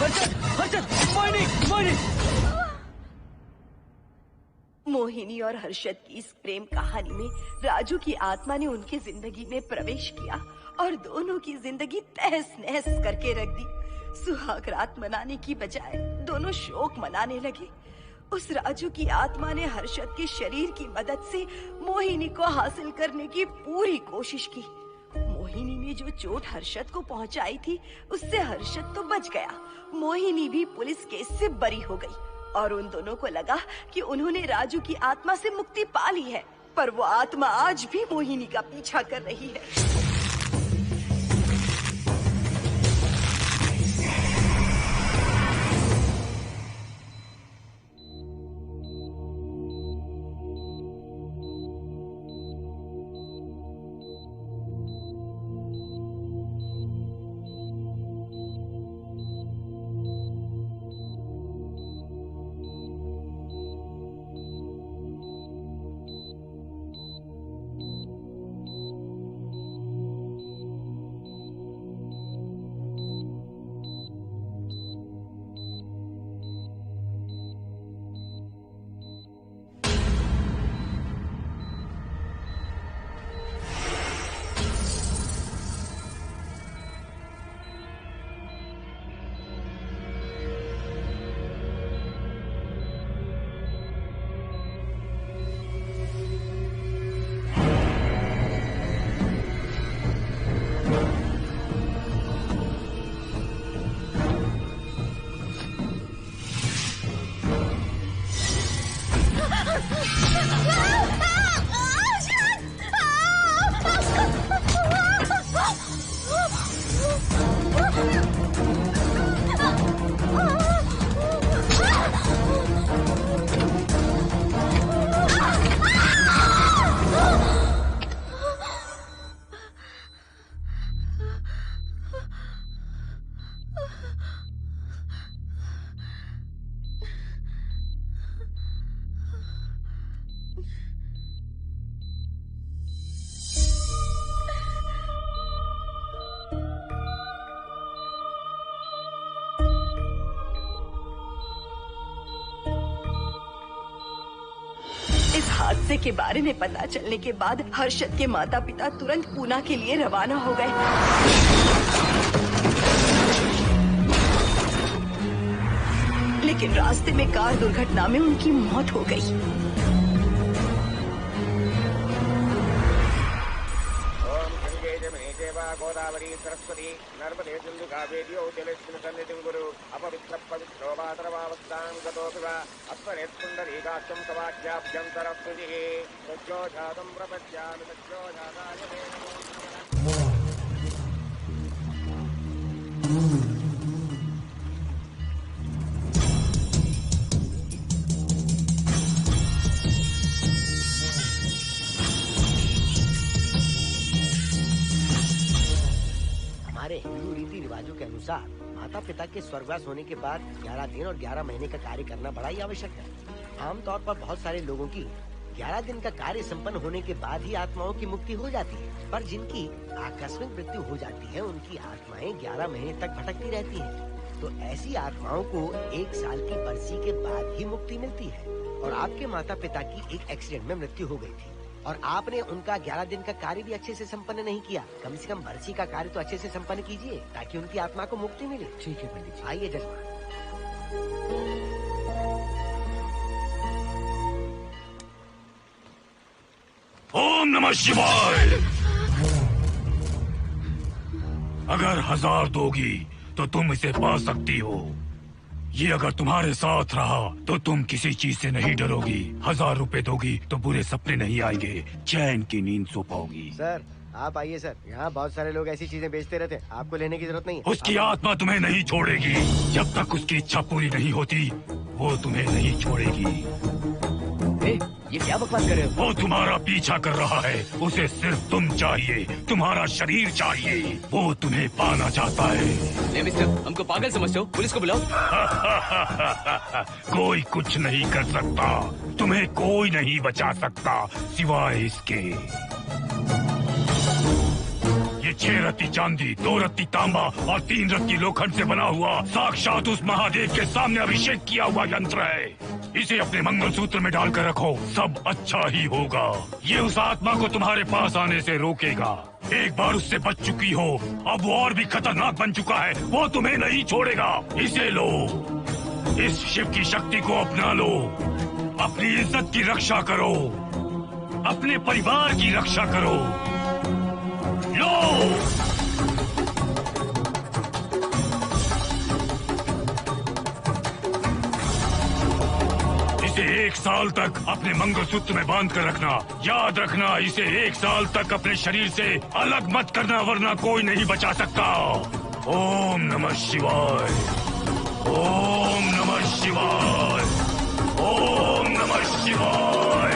हर्षद, हर्षद, मोहिनी, मोहिनी। मोहिनी और हर्षद की इस प्रेम कहानी में राजू की आत्मा ने उनकी जिंदगी में प्रवेश किया और दोनों की जिंदगी तहस नहस करके रख दी। सुहाग रात मनाने की बजाय दोनों शोक मनाने लगे। उस राजू की आत्मा ने हर्षद के शरीर की मदद से मोहिनी को हासिल करने की पूरी कोशिश की। मोहिनी ने जो चोट हर्षद को पहुंचाई थी उससे हर्षद तो बच गया, मोहिनी भी पुलिस केस से बरी हो गई और उन दोनों को लगा कि उन्होंने राजू की आत्मा से मुक्ति पा ली है, पर वो आत्मा आज भी मोहिनी का पीछा कर रही है। हादसे के बारे में पता चलने के बाद हर्षद के माता पिता तुरंत पूना के लिए रवाना हो गए। लेकिन रास्ते में कार दुर्घटना में उनकी मौत हो गई। गोदावरी सरस्वती नर्मदे सिंधु कावेरी जलेस्मिन् सन्निधिं कुरु अपवित्र पवित्रो वातरवावस्थां गतोऽपि वा अस्मरेत्पुण्डरीकाक्षं तवाख्याभ्यं सरस्वतिः सज्जो जातं प्रपद्यामि सज्जो जाताय मे नमो। हमारे हिंदू रीति रिवाजों के अनुसार माता पिता के स्वर्गवास होने के बाद 11 दिन और 11 महीने का कार्य करना बड़ा ही आवश्यक है। आमतौर पर बहुत सारे लोगों की 11 दिन का कार्य संपन्न होने के बाद ही आत्माओं की मुक्ति हो जाती है, पर जिनकी आकस्मिक मृत्यु हो जाती है उनकी आत्माएं 11 महीने तक भटकती रहती हैं। तो ऐसी आत्माओं को 1 साल की बरसी के बाद ही मुक्ति मिलती है। और आपके माता पिता की एक एक्सीडेंट में मृत्यु हो गई थी और आपने उनका 11 दिन का कार्य भी अच्छे से संपन्न नहीं किया। कम से कम बरसी का कार्य तो अच्छे से संपन्न कीजिए ताकि उनकी आत्मा को मुक्ति मिले। ठीक है पंडित जी। आइए जजमान। ओम नमः शिवाय। अगर 1000 दोगी तो तुम इसे पा सकती हो। ये अगर तुम्हारे साथ रहा तो तुम किसी चीज से नहीं डरोगी। 1000 रुपए दोगी तो बुरे सपने नहीं आएंगे, चैन की नींद सो पाओगी। सर आप आइए सर, यहाँ बहुत सारे लोग ऐसी चीजें बेचते रहते हैं, आपको लेने की जरूरत नहीं है। उसकी आत्मा तुम्हें नहीं छोड़ेगी। जब तक उसकी इच्छा पूरी नहीं होती वो तुम्हें नहीं छोड़ेगी। ये क्या बकवास कर रहे हो? वो तुम्हारा पीछा कर रहा है, उसे सिर्फ तुम चाहिए, तुम्हारा शरीर चाहिए। वो तुम्हें पाना चाहता है। मिस्टर, हमको पागल समझते हो? पुलिस को बुलाओ। कोई कुछ नहीं कर सकता, तुम्हें कोई नहीं बचा सकता सिवाय इसके। ये 6 रत्ती चांदी, 2 रत्ती तांबा और 3 रत्ती लोखंड से बना हुआ साक्षात उस महादेव के सामने अभिषेक किया हुआ यंत्र है। इसे अपने मंगलसूत्र में डालकर रखो, सब अच्छा ही होगा। ये उस आत्मा को तुम्हारे पास आने से रोकेगा। एक बार उससे बच चुकी हो, अब वो और भी खतरनाक बन चुका है, वो तुम्हें नहीं छोड़ेगा। इसे लो, इस शिव की शक्ति को अपना लो, अपनी इज्जत की रक्षा करो, अपने परिवार की रक्षा करो। लो! इसे 1 साल तक अपने मंगलसूत्र में बांध कर रखना। याद रखना, इसे 1 साल तक अपने शरीर से अलग मत करना, वरना कोई नहीं बचा सकता। ओम नमः शिवाय, ओम नमः शिवाय, ओम नमः शिवाय।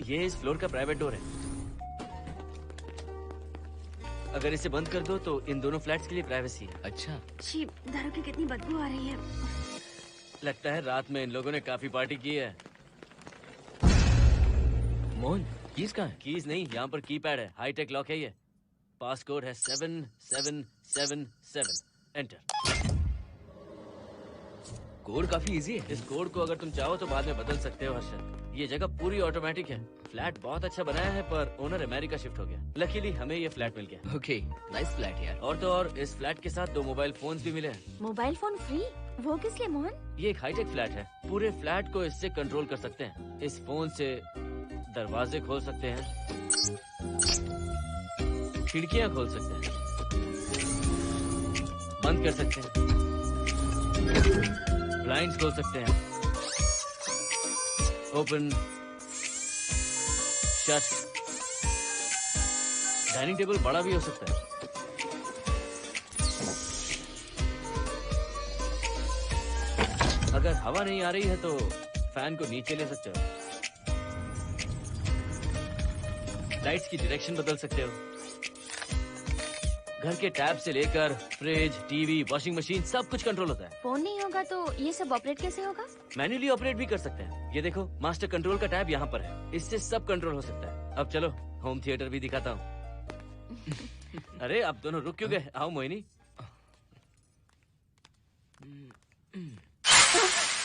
ये इस फ्लोर का प्राइवेट डोर है। अगर इसे बंद कर दो तो इन दोनों फ्लैट्स के लिए प्राइवेसी है। अच्छा, छी, दारू की कितनी बदबू आ रही है। लगता है रात में इन लोगों ने काफी पार्टी की है। मोहन, कीज कहाँ है? कीज नहीं, यहाँ पर कीपैड है, हाईटेक लॉक है ये। पास कोड है 7777। एंटर। कोड काफी इजी है। इस कोड को अगर तुम चाहो तो बाद में बदल सकते हो हर्षद। ये जगह पूरी ऑटोमेटिक है। फ्लैट बहुत अच्छा बनाया है, पर ओनर अमेरिका शिफ्ट हो गया। लकीली हमें ये फ्लैट मिल गया। ओके, नाइस फ्लैट यार। और तो और इस फ्लैट के साथ 2 मोबाइल फोन्स भी मिले हैं। Mobile phone free? वो किस लिए मोहन? ये एक हाईटेक फ्लैट है, पूरे फ्लैट को इससे कंट्रोल कर सकते हैं। इस फोन से दरवाजे खोल सकते हैं, खिड़कियां खोल सकते हैं, बंद कर सकते हैं, ब्लाइंड्स खोल सकते हैं, ओपन, शट। डाइनिंग टेबल बड़ा भी हो सकता है। अगर हवा नहीं आ रही है तो फैन को नीचे ले सकते हो। लाइट्स की डायरेक्शन बदल सकते हो। घर के टैब से लेकर फ्रिज, टीवी, वॉशिंग मशीन सब कुछ कंट्रोल होता है। फोन नहीं होगा तो ये सब ऑपरेट कैसे होगा? मैन्युअली ऑपरेट भी कर सकते हैं। ये देखो, मास्टर कंट्रोल का टैब यहाँ पर है, इससे सब कंट्रोल हो सकता है। अब चलो होम थिएटर भी दिखाता हूँ। अरे आप दोनों रुक क्यों गए? आओ मोहिनी।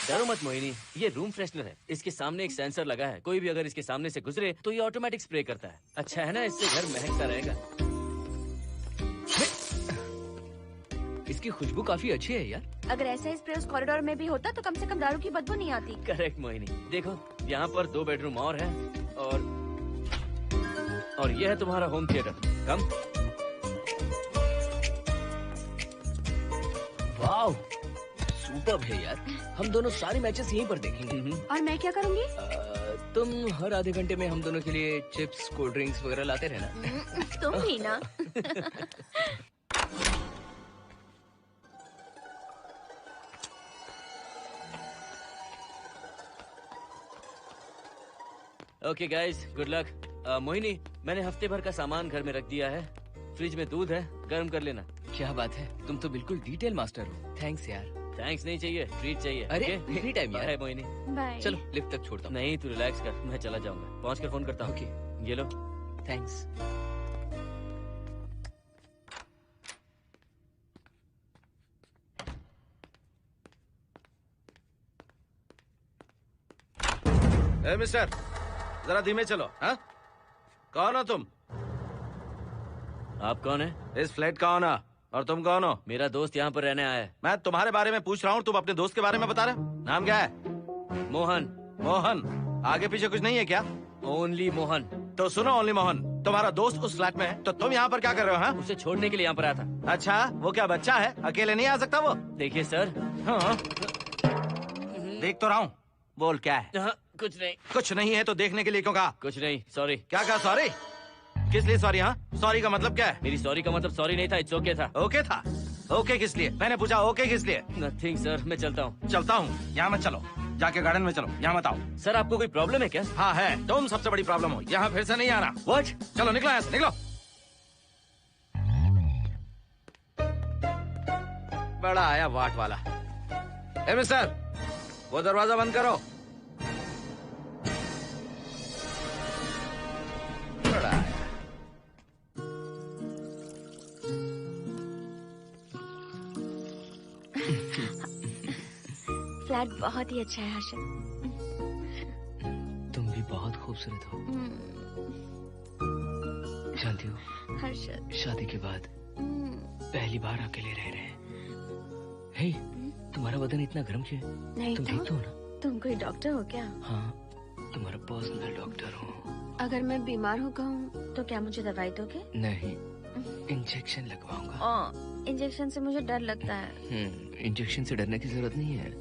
डरो मत मोहिनी, ये रूम फ्रेशनर है। इसके सामने एक सेंसर लगा है, कोई भी अगर इसके सामने से गुजरे तो ये ऑटोमेटिक स्प्रे करता है। अच्छा है ना, इससे घर महकता रहेगा। इसकी खुशबू काफी अच्छी है यार। अगर ऐसा स्प्रे उस कॉरिडोर में भी होता तो कम से कम दारू की बदबू नहीं आती। करेक्ट मोहिनी। देखो यहाँ पर 2 बेडरूम और है, और ये है तुम्हारा होम थिएटर। कम। वाओ, सुपर्ब है यार। हम दोनों सारे मैचेस यहीं पर देखेंगे। और मैं क्या करूँगी? तुम हर आधे घंटे में हम दोनों के लिए चिप्स, कोल्ड ड्रिंक्स वगैरह लाते रहना। तुम ही ना। Okay guys, good luck. Mohini, मैंने हफ्ते भर का सामान घर में रख दिया है। फ्रिज में दूध है, गर्म कर लेना। क्या बात है, तुम तो बिल्कुल डिटेल मास्टर हो। थैंक्स यार। थैंक्स नहीं चाहिए, ट्रीट चाहिए। अरे okay? एनी टाइम यार। बाय मोहिनी। बाय। चलो लिफ्ट तक छोड़ता हूँ। नहीं, तू रिलैक्स कर, मैं चला जाऊंगा। पहुंच कर फोन करता हूँ। ओके। ये लो। थैंक्स। ए मिस्टर, जरा धीमे चलो। हाँ, कौन हो तुम? आप कौन है? इस फ्लैट का ओनर। और तुम कौन हो? मेरा दोस्त यहाँ पर रहने आया है। मैं तुम्हारे बारे में पूछ रहा हूँ, तुम अपने दोस्त के बारे में बता रहे हो? नाम क्या है? मोहन। मोहन? आगे पीछे कुछ नहीं है क्या? ओनली मोहन। तो सुनो ओनली मोहन, तुम्हारा दोस्त उस फ्लैट में है, तो तुम यहाँ पर क्या कर रहे हो? हाँ? उसे छोड़ने के लिए यहाँ पर आया था। अच्छा, वो क्या बच्चा है? अकेले नहीं आ सकता वो? देखिए सर। हाँ। देख तो रहा हूँ। बोल क्या है? हाँ, कुछ नहीं। कुछ नहीं है तो देखने के लिए क्यों कहा? कुछ नहीं, सॉरी। क्या कहा सॉरी? किस लिए सॉरी? हाँ, सॉरी का मतलब क्या है? मेरी सॉरी का मतलब सॉरी नहीं था, इट्स ओके था। ओके था? ओके किस लिए? मैंने पूछा ओके किस लिए? नथिंग सर, मैं चलता हूँ। चलता हूँ? यहाँ मत चलो, जाके गार्डन में चलो। यहाँ मत आओ। सर आपको कोई प्रॉब्लम है क्या? हाँ है, तुम सबसे बड़ी प्रॉब्लम हो। यहाँ फिर से नहीं आना। व्हाट? चलो निकलो यहाँ से, निकलो। बड़ा आया वाट वाला। ए मिस्टर, वो दरवाजा बंद करो। बड़ा है। फ्लैट बहुत ही अच्छा है हर्षद। तुम भी बहुत खूबसूरत हो। जानती हो, हर्षद शादी के बाद पहली बार अकेले रह रहे हैं। हे, तुम्हारा बदन इतना गर्म क्यों है? नहीं तुम ठीक तो हो ना? तुम कोई डॉक्टर हो क्या? हाँ, तुम्हारा पर्सनल डॉक्टर हूँ। अगर मैं बीमार हो गई तो क्या मुझे दवाई दोगे? नहीं, इंजेक्शन लगवाऊंगा। इंजेक्शन से मुझे डर लगता है। इंजेक्शन से डरने की जरूरत नहीं है।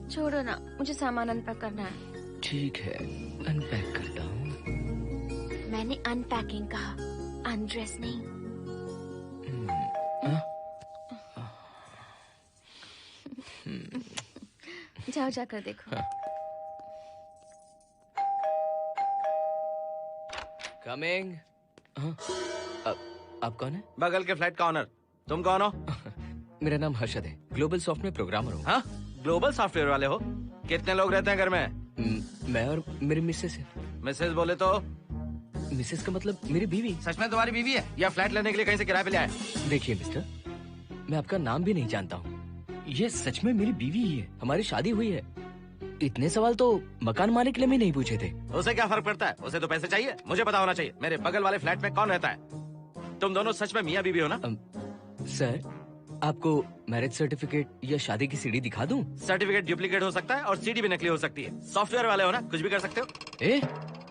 छोड़ो ना, मुझे सामान अनपैक करना है। ठीक है, अनपैक करता हूँ। मैंने अनपैकिंग कहा, अनड्रेस नहीं। जाओ जाकर देखो। कमिंग। आप कौन है? बगल के फ्लैट का ऑनर। तुम कौन हो? मेरा नाम हर्षद है, ग्लोबल सॉफ्टवेयर प्रोग्रामर हूँ। हाँ, ग्लोबल सॉफ्टवेयर वाले हो? कितने लोग रहते हैं घर में? मैं और मेरी मिसेस है। मिसेज बोले तो? मिसेस का मतलब मेरी बीवी। सच में तुम्हारी बीवी है या फ्लैट लेने के लिए कहीं से किराए पे ले आए? देखिए मिस्टर, मैं आपका नाम भी नहीं जानता हूँ। ये सच में मेरी बीवी ही है, हमारी शादी हुई है। इतने सवाल तो मकान मालिक ने भी नहीं पूछे थे। उसे क्या फर्क पड़ता है? उसे तो पैसे चाहिए, मुझे पता होना चाहिए। मेरे बगल वाले फ्लैट में कौन रहता है? तुम दोनों सच में मियाँ बीवी हो ना? सर, आपको मैरिज सर्टिफिकेट या शादी की सीडी दिखा दूं? सर्टिफिकेट डुप्लीकेट हो सकता है और सीडी भी नकली हो सकती है। सॉफ्टवेयर वाले हो ना, कुछ भी कर सकते हो।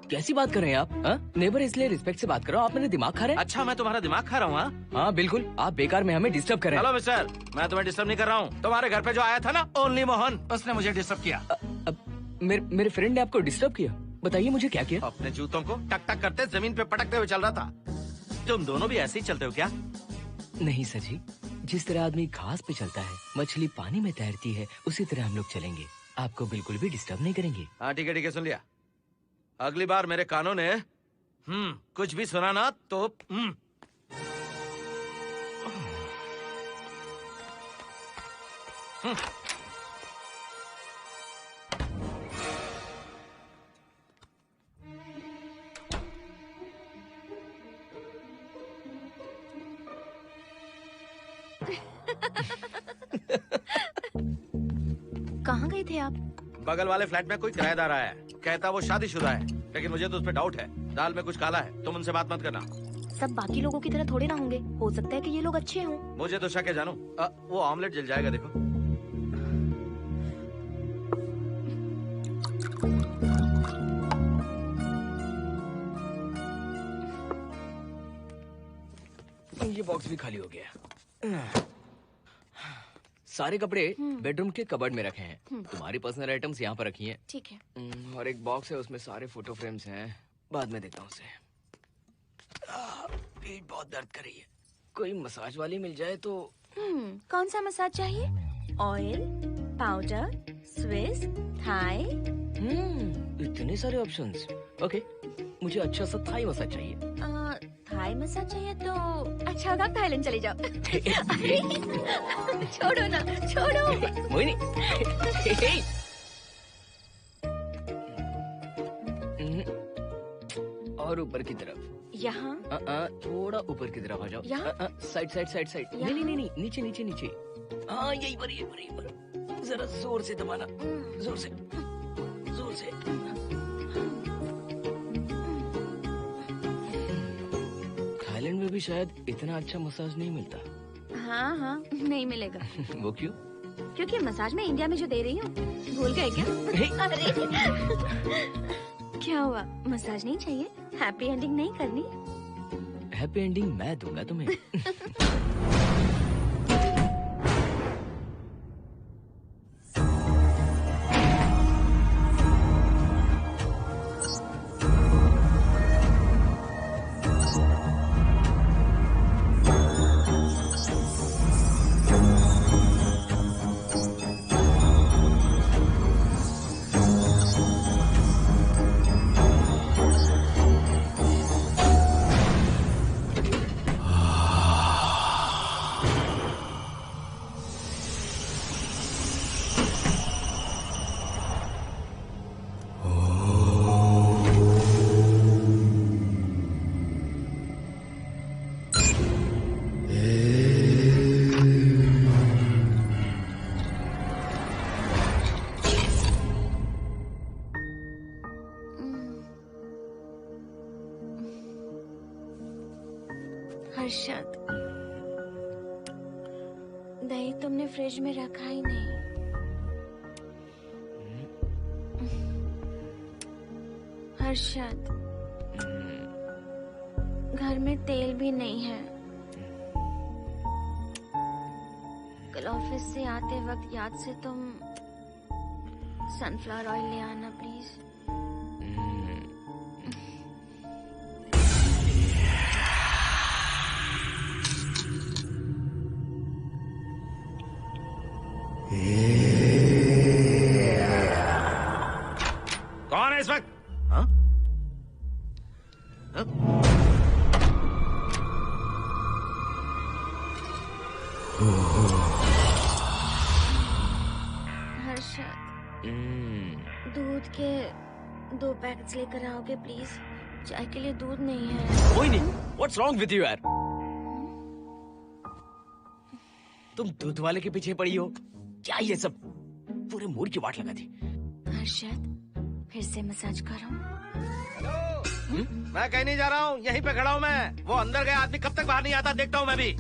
कैसी बात कर रहे हैं आप? नेबर, इसलिए रिस्पेक्ट से बात करो। आप मेरे दिमाग खा रहे हैं? अच्छा, मैं तुम्हारा दिमाग खा रहा हूँ? हाँ बिल्कुल, आप बेकार में हमें डिस्टर्ब कर रहे हैं। हेलो मिस्टर, मैं तुम्हें डिस्टर्ब नहीं कर रहा हूँ। तुम्हारे घर पे जो आया था ना, ओनली मोहन, उसने मुझे डिस्टर्ब किया। मेरे फ्रेंड ने आपको डिस्टर्ब किया? बताइए मुझे क्या किया? अपने जूतों को टक टक करते जमीन पे पटकते हुए चल रहा था। तुम दोनों भी ऐसे ही चलते हो क्या? नहीं सर जी, जिस तरह आदमी घास पे चलता है, मछली पानी में तैरती है, उसी तरह हम लोग चलेंगे। आपको बिल्कुल भी डिस्टर्ब नहीं करेंगे। हाँ ठीक है, सुन लिया। अगली बार मेरे कानों ने कुछ भी सुना ना तो कहाँ गए थे आप? बगल वाले फ्लैट में कोई किराएदार आया है, कहता वो शादीशुदा है, लेकिन मुझे तो उस पर डाउट है। दाल में कुछ काला है, तुम उनसे बात मत करना। सब बाकी लोगों की तरह थोड़े ना होंगे, हो सकता है कि ये लोग अच्छे हों। मुझे तो शक है जानू। वो ऑमलेट जल जाएगा, देखो। ये बॉक्स भी खाली हो गया। सारे कपड़े बेडरूम के कबर्ड में रखे हैं। तुम्हारी पर्सनल आइटम्स यहाँ पर रखी हैं। ठीक है। और एक बॉक्स है, उसमें सारे फोटो फ्रेम्स हैं। बाद में देता हूँ उसे। पीठ बहुत दर्द कर रही है, कोई मसाज वाली मिल जाए तो। कौन सा मसाज चाहिए? Oil, powder, Swiss, Thai? इतने सारे ऑप्शंस। ओके, मुझे अच्छा सा थाई मसाज चाहिए। थाई मसाज चाहिए तो अच्छा होगा थाईलैंड चले जाओ। अरे छोड़ो ना, छोड़ो। मोहिनी। और ऊपर की तरफ। यहाँ? थोड़ा ऊपर की तरफ आ जाओ। यहाँ? Side side side side. नहीं नहीं नहीं, नीचे नीचे नीचे। हाँ, यही पर, यही पर, यही पर। जरा जोर से दबाना, जोर से, जोर से। थाईलैंड में भी शायद इतना अच्छा मसाज नहीं मिलता। हाँ हाँ, नहीं मिलेगा। वो क्यों? क्योंकि मसाज मैं इंडिया में जो दे रही हूँ, भूल गए क्या? अरे क्या हुआ, मसाज नहीं चाहिए? हैप्पी एंडिंग नहीं करनी? हैप्पी एंडिंग मैं दूंगा तुम्हें। हर्षद, दही तुमने फ्रिज में रखा ही नहीं। हर्षद, घर में तेल भी नहीं है। कल ऑफिस से आते वक्त याद से तुम सनफ्लावर ऑयल ले आना प्लीज। कौन है इस वक्त? हाँ? हाँ? हर्षद, दूध के 2 पैकेट्स लेकर आओगे प्लीज? चाय के लिए दूध नहीं है। Mohini, what's wrong with you यार? तुम दूध वाले के पीछे पड़ी हो? क्या ये सब? पूरे मूड की वाट लगा दी। हर्षद, फिर से मसाज करो। मैं कहीं नहीं जा रहा हूँ, यहीं पे खड़ा हूँ मैं। वो अंदर गया आदमी कब तक बाहर नहीं आता, देखता हूँ मैं भी।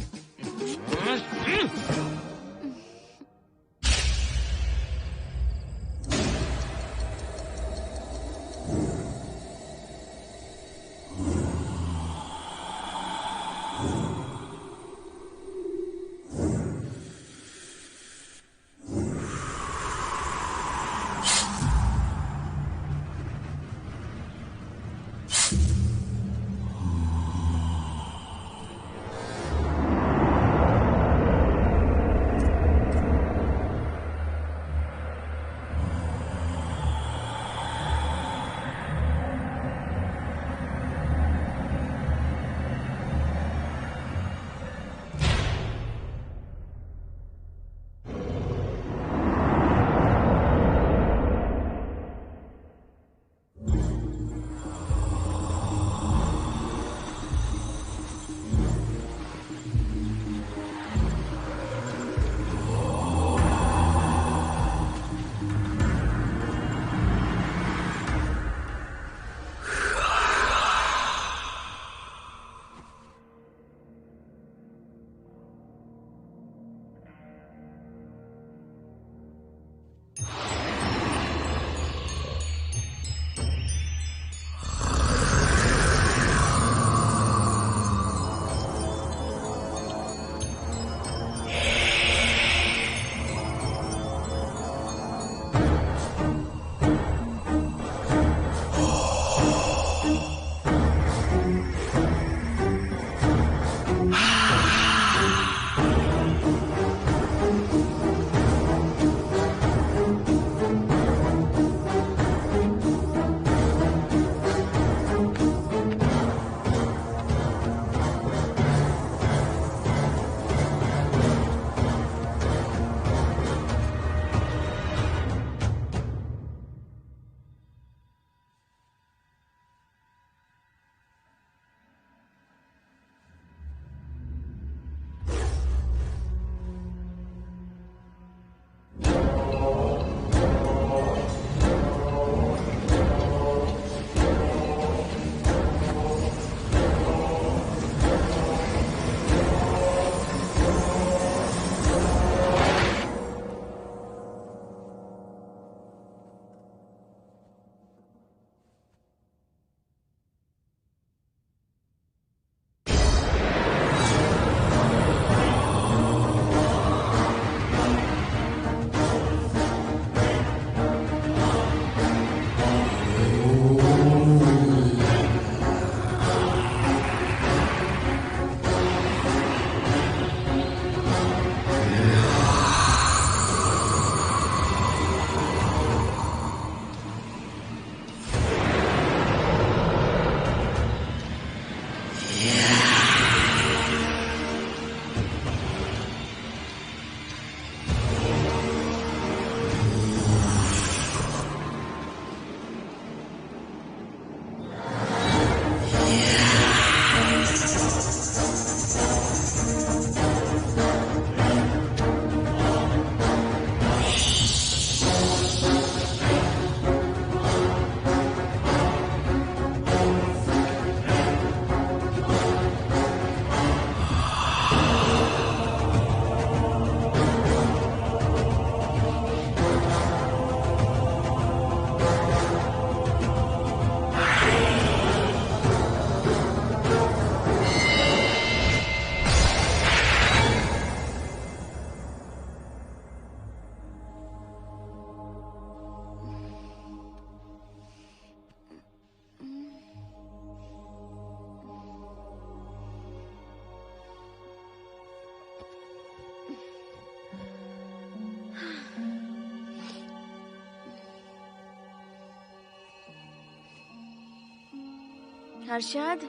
हर्षद,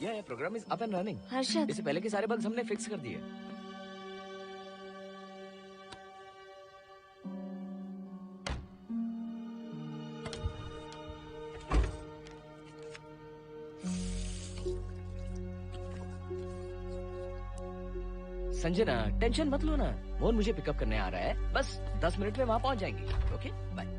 ये program is up and running. Harshad, इससे पहले के सारे बग्स हमने फिक्स कर दिए। संजना, टेंशन मत लो ना। मोहन मुझे पिकअप करने आ रहा है, बस 10 मिनट में वहां पहुंच जाएंगे। Okay, bye.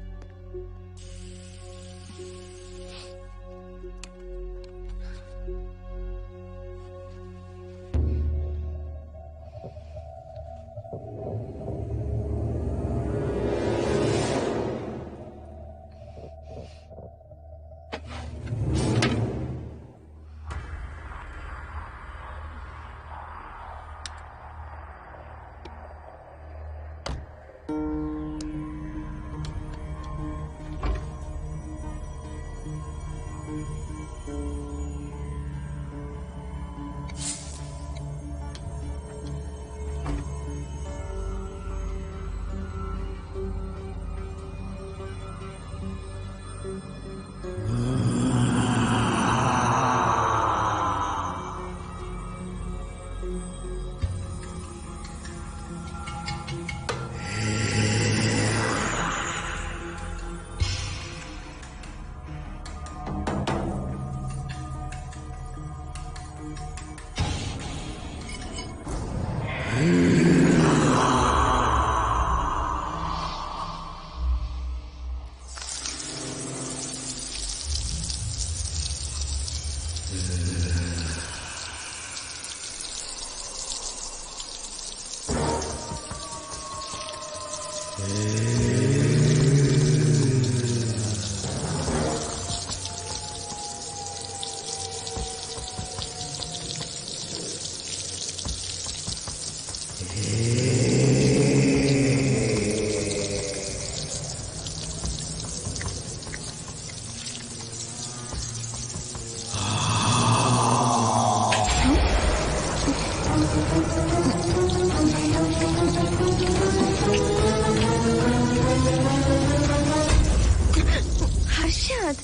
हर्षद,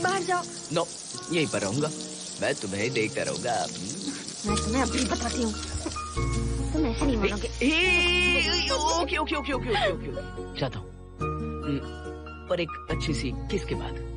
बाहर जाओ। नो, यहीं पर रहूंगा। मैं तुम्हें देखता रहूंगा। मैं तुम्हें अभी बताती हूँ, तुम ऐसे नहीं मानोगे। Okay okay okay okay okay okay, जाता हूँ, पर एक अच्छी सी किस के बाद।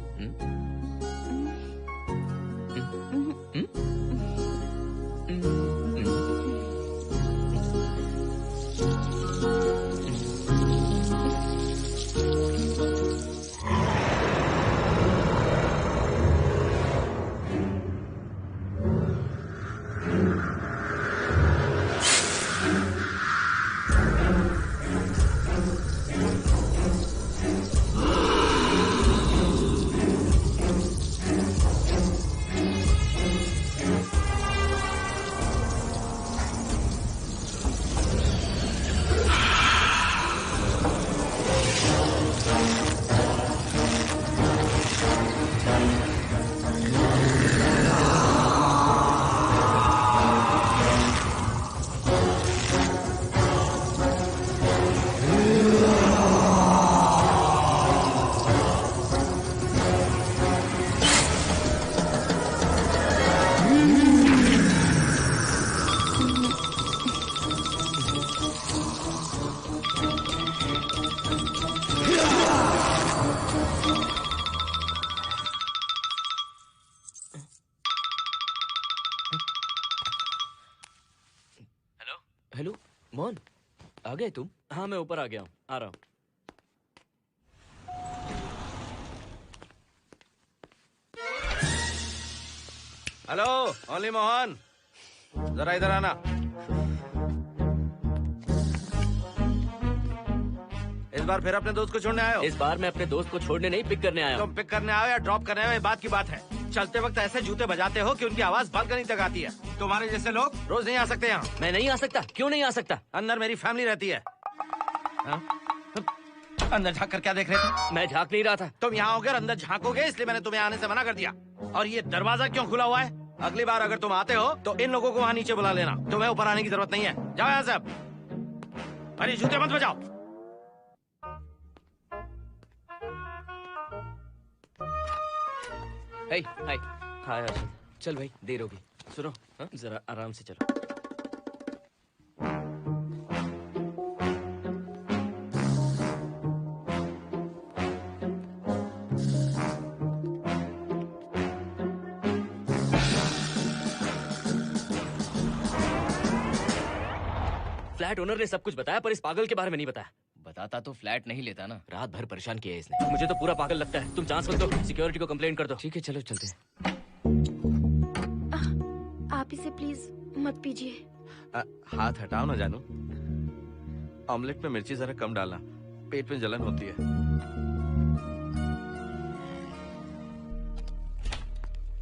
हेलो मोहन, आ गए तुम? हाँ, मैं ऊपर आ गया हूँ, आ रहा हूँ। हेलो, ओनली मोहन, जरा इधर आना। इस बार फिर अपने दोस्त को छोड़ने आए हो? इस बार मैं अपने दोस्त को छोड़ने नहीं, पिक करने आया हूँ। तुम पिक करने आए हो या ड्रॉप करने आए हो, ये बात की बात है। चलते वक्त ऐसे जूते बजाते हो कि उनकी आवाज बालकनी तक आती है। तुम्हारे जैसे लोग रोज नहीं आ सकते यहाँ। मैं नहीं आ सकता। क्यों नहीं आ सकता? अंदर मेरी फैमिली रहती है। अंदर झाँक कर क्या देख रहे थे? मैं झाँक नहीं रहा था। तुम यहाँ आओगे और अंदर झाँकोगे, इसलिए मैंने तुम्हें आने से मना कर दिया। और ये दरवाजा क्यों खुला हुआ है? अगली बार अगर तुम आते हो तो इन लोगों को वहाँ नीचे बुला लेना। तुम्हें ऊपर आने की जरूरत नहीं है। जाओ यहाँ से अब। अरे जूते मत बजाओ। हे हाय। हाय हर्षद। चल भाई, देर होगी। सुनो, जरा आराम से चलो। फ्लैट ओनर ने सब कुछ बताया पर इस पागल के बारे में नहीं बताया। बताता तो फ्लैट नहीं लेता ना। रात भर परेशान किया है इसने। मुझे तो पूरा पागल लगता है। तुम चांस मत दो, सिक्योरिटी को कंप्लेंट कर दो। ठीक है, चलो चलते हैं। आप इसे प्लीज मत पीजिए। हाथ हटाओ ना जानू। ऑमलेट में मिर्ची जरा कम डालना, पेट में जलन होती है।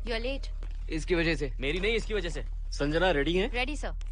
You are late. इसकी वजह से। मेरी नहीं, इसकी वजह से। संजना रेडी हैं? Ready sir.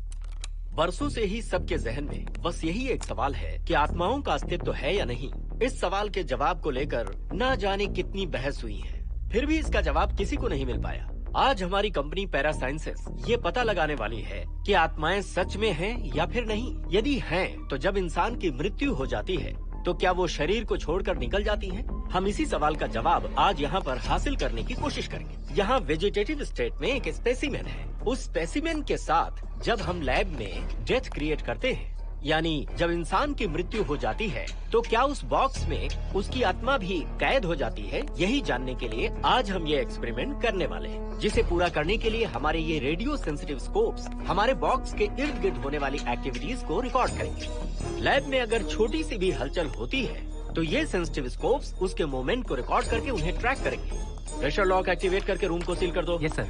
बरसों से ही सबके जहन में बस यही एक सवाल है कि आत्माओं का अस्तित्व है या नहीं। इस सवाल के जवाब को लेकर ना जाने कितनी बहस हुई है, फिर भी इसका जवाब किसी को नहीं मिल पाया। आज हमारी कंपनी पैरा साइंसेस ये पता लगाने वाली है कि आत्माएं सच में हैं या फिर नहीं। यदि हैं, तो जब इंसान की मृत्यु हो जाती है तो क्या वो शरीर को छोड़कर निकल जाती हैं? हम इसी सवाल का जवाब आज यहाँ पर हासिल करने की कोशिश करेंगे। यहाँ वेजिटेटिव स्टेट में एक स्पेसिमेन है। उस स्पेसिमेन के साथ जब हम लैब में डेथ क्रिएट करते हैं, यानी जब इंसान की मृत्यु हो जाती है, तो क्या उस बॉक्स में उसकी आत्मा भी कैद हो जाती है? यही जानने के लिए आज हम ये एक्सपेरिमेंट करने वाले हैं, जिसे पूरा करने के लिए हमारे ये रेडियो सेंसिटिव स्कोप्स हमारे बॉक्स के इर्द गिर्द होने वाली एक्टिविटीज को रिकॉर्ड करेंगे। लैब में अगर छोटी सी भी हलचल होती है तो ये सेंसिटिव स्कोप्स उसके मूवमेंट को रिकॉर्ड करके उन्हें ट्रैक करेंगे। प्रेशर लॉक एक्टिवेट करके रूम को सील कर दो। Yes sir.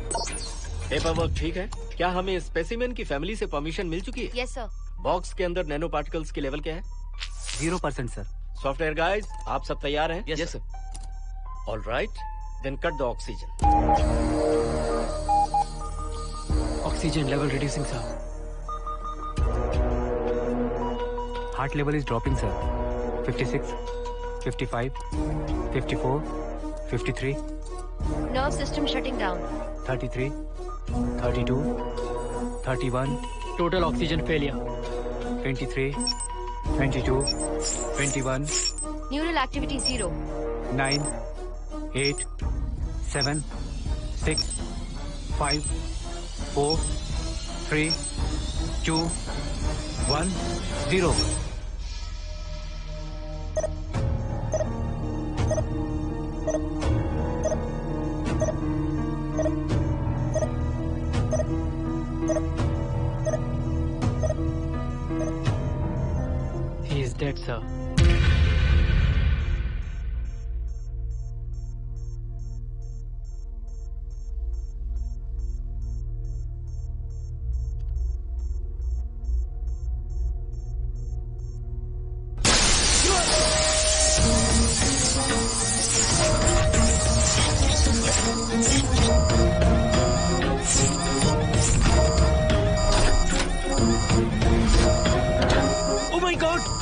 पेपर वर्क ठीक है? क्या हमें स्पेसिमेन की फैमिली से परमिशन मिल चुकी है? Yes sir. बॉक्स के अंदर नैनो पार्टिकल्स की लेवल क्या है? 0% सर। सॉफ्टवेयर गाइस, आप सब तैयार हैं? Yes sir. All right, then cut the oxygen. Oxygen level reducing sir. Heart level is dropping sir. 56, 55, 54, 53, Nerve system shutting down. 33, 32, 31. Total oxygen failure. 23, 22, 21, Neural activity 0. 9, 8, 7, 6, 5, 4, 3, 2, 1, 0. He is dead, sir.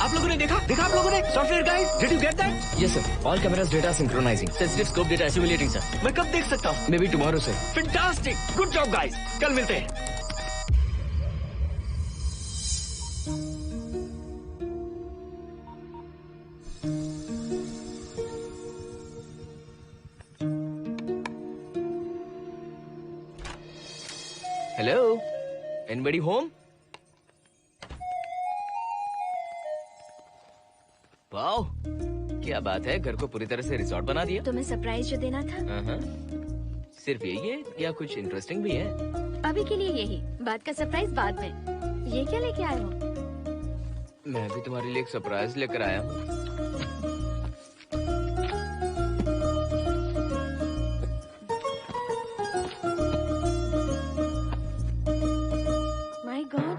आप लोगों ने देखा आप लोगों ने? Software guys, did you get that? Yes sir. All cameras data synchronizing. Sensitive scope data assimilating sir. मैं कब देख सकता हूँ? Maybe tomorrow sir. Fantastic, good job guys, कल मिलते हैं। Hello? Anybody home? वाओ, क्या बात है, घर को पूरी तरह से रिसॉर्ट बना दिया। तुम्हें सरप्राइज जो देना था। सिर्फ यही है या कुछ इंटरेस्टिंग भी है? अभी के लिए यही, बात का सरप्राइज बाद में। ये क्या लेके आए हो? मैं भी तुम्हारे लिए एक सरप्राइज लेकर आया हूँ। My God,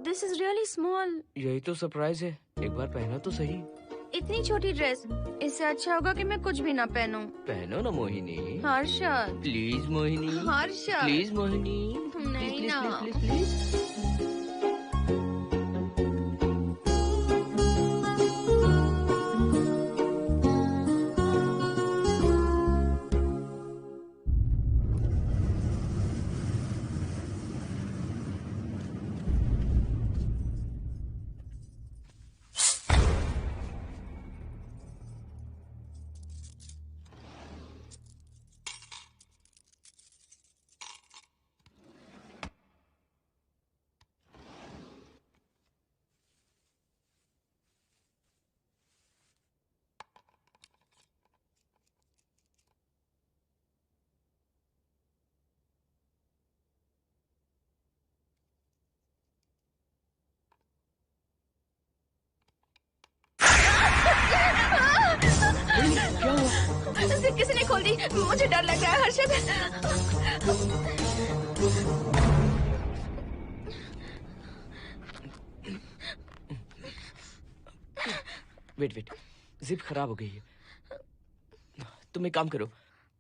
this is really small. यही तो सरप्राइज है, एक बार पहना तो सही। इतनी छोटी ड्रेस, इससे अच्छा होगा कि मैं कुछ भी ना पहनूं। पहनो ना मोहिनी। हर्षद, प्लीज मोहिनी। हर्षद, प्लीज मोहिनी। नहीं प्लीज ना। Please please please. किसी ने खोल दी। मुझे डर लग रहा है हर्षद। वेट, जिप खराब हो गई है। तुम एक काम करो,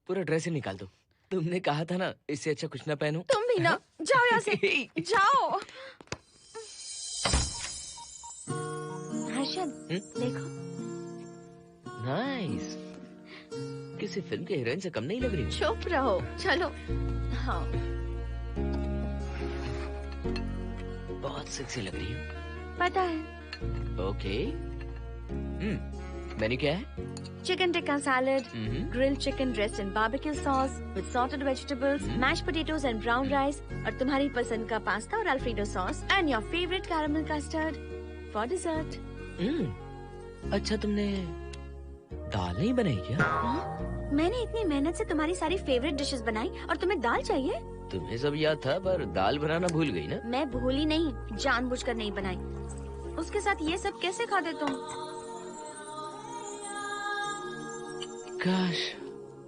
पूरा ड्रेस ही निकाल दो। तुमने कहा था ना इससे अच्छा कुछ ना पहनो। तुम भी ना, जाओ यहाँ से, जाओ। हर्षद, देखो। नाइस। किसी फिल्म के हीरोइन से कम नहीं लग रही। चुप रहो, चलो। हाँ, बहुत सेक्सी लग रही हो। पता है। ओके। मेन्यू क्या है? Chicken tikka salad, grilled chicken dressed in barbecue sauce with sauteed vegetables, mashed potatoes and brown rice, और तुम्हारी पसंद का पास्ता और alfredo sauce, and your favourite caramel custard for dessert. अच्छा, तुमने दाल नहीं बनाई क्या? मैंने इतनी मेहनत से तुम्हारी सारी फेवरेट डिशेस बनाई और तुम्हें दाल चाहिए? तुम्हें सब याद था, पर दाल बनाना भूल गई ना? मैं भूली नहीं, जानबूझकर नहीं बनाई। उसके साथ ये सब कैसे खाते तुम? काश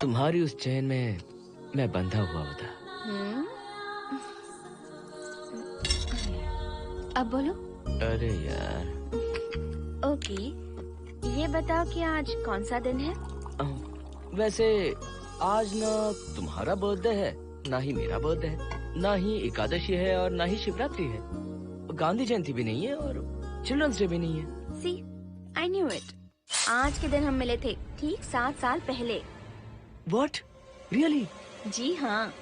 तुम्हारी उस चैन में मैं बंधा हुआ होता। अब बोलो। अरे यार। ओके, ये बताओ कि आज कौन सा दिन है? वैसे आज ना तुम्हारा बर्थडे है, ना ही मेरा बर्थडे है, ना ही एकादशी है और ना ही शिवरात्रि है, गांधी जयंती भी नहीं है और चिल्ड्रंस डे भी नहीं है। सी, आई न्यू इट। आज के दिन हम मिले थे, ठीक 7 साल पहले। What? Really? जी हाँ।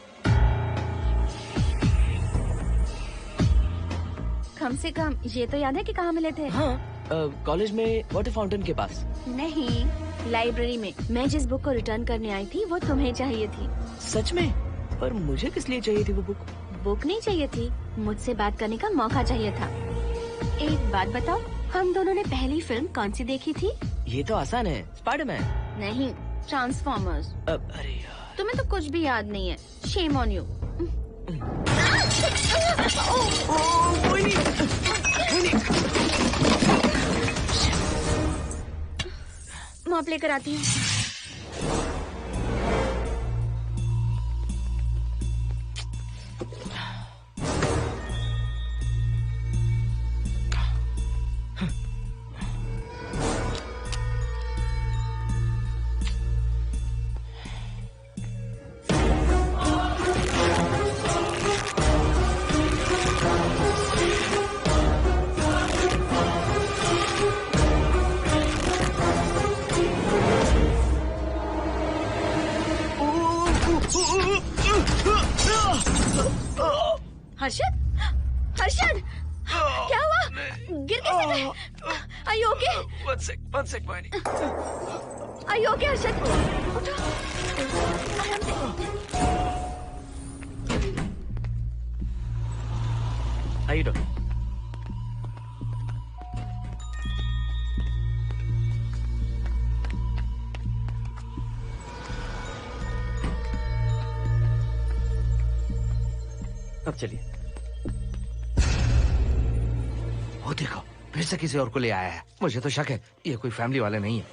कम से कम ये तो याद है कि कहाँ मिले थे? हाँ, कॉलेज में वाटर फाउंटेन के पास। नहीं, लाइब्रेरी में। मैं जिस बुक को रिटर्न करने आई थी वो तुम्हें चाहिए थी। सच में? पर मुझे किस लिए चाहिए थी वो बुक? बुक नहीं चाहिए थी, मुझसे बात करने का मौका चाहिए था। एक बात बताओ, हम दोनों ने पहली फिल्म कौन सी देखी थी? ये तो आसान है, स्पाइडरमैन। नहीं, ट्रांसफॉर्मर्स। अरे यार, तुम्हें तो कुछ भी याद नहीं है। Shame on you. मॉप लेकर आती हूँ। हर्षद, हर्षद, क्या हुआ? गिर कैसे गए? Are you okay? One sec, Moini. Are you okay, Harshad? उठो, आराम से। आइए डॉक्टर। अब चलिए। वो देखो, फिर से किसी और को ले आया है। मुझे तो शक है ये कोई फैमिली वाले नहीं है।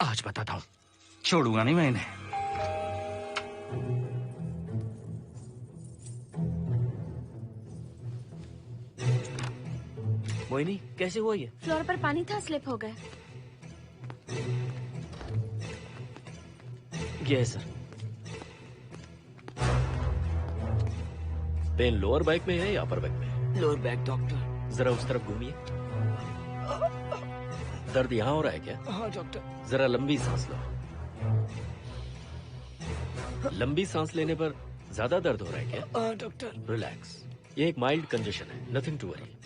आज बताता हूँ, छोड़ूंगा नहीं मैं इन्हें। मोहिनी, कैसे हुआ ये? फ्लोर पर पानी था, स्लिप हो गए। ये है सर। पेन लोअर बैक में है या अपर बैक में? Lower back doctor. जरा उस तरफ घूमिए। दर्द यहाँ हो रहा है क्या? हाँ डॉक्टर। जरा लंबी सांस लो। लंबी सांस लेने पर ज्यादा दर्द हो रहा है क्या? हाँ डॉक्टर। रिलैक्स, ये एक माइल्ड कंजेशन है, नथिंग टू वरी।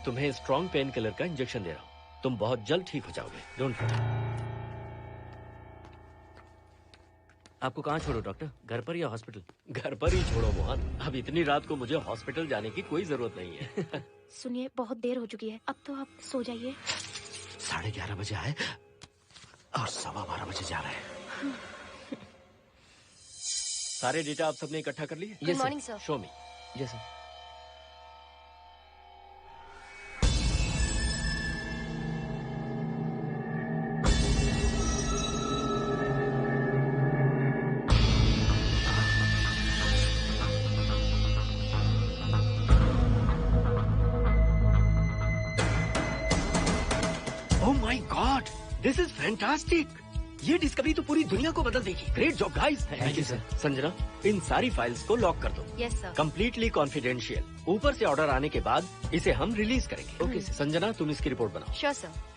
तुम्हें स्ट्रॉन्ग पेन किलर का इंजेक्शन दे रहा हूं, तुम बहुत जल्द ठीक हो जाओगे। Don't worry. आपको कहाँ छोड़ो डॉक्टर, घर पर या हॉस्पिटल? घर पर ही छोड़ो मोहन, अब इतनी रात को मुझे हॉस्पिटल जाने की कोई जरूरत नहीं है। सुनिए, बहुत देर हो चुकी है, अब तो आप सो जाइए। 11:30 बजे आए और 12:15 बजे जा रहे हैं। सारे डेटा आप सबने इकट्ठा कर लिए? Good morning, sir. Show me. Yes sir. This is fantastic. ये डिस्कवरी तो पूरी दुनिया को बदल देगी। Great job guys. Thank you sir. Sanjana, इन सारी फाइल्स को लॉक कर दो। Yes sir. Completely confidential. ऊपर से ऑर्डर आने के बाद इसे हम रिलीज करेंगे। ओके संजना, तुम इसकी रिपोर्ट बनाओ। Sure sir.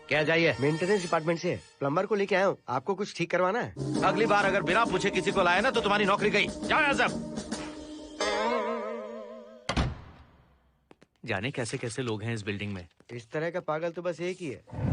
क्या चाहिए? मेंटेनेंस डिपार्टमेंट से प्लम्बर को लेके आया हूँ। आपको कुछ ठीक करवाना है? अगली बार अगर बिना पूछे किसी को लाए ना तो तुम्हारी नौकरी गई। जाओ यहाँ सब। जाने कैसे कैसे लोग हैं इस बिल्डिंग में। इस तरह का पागल तो बस एक ही है।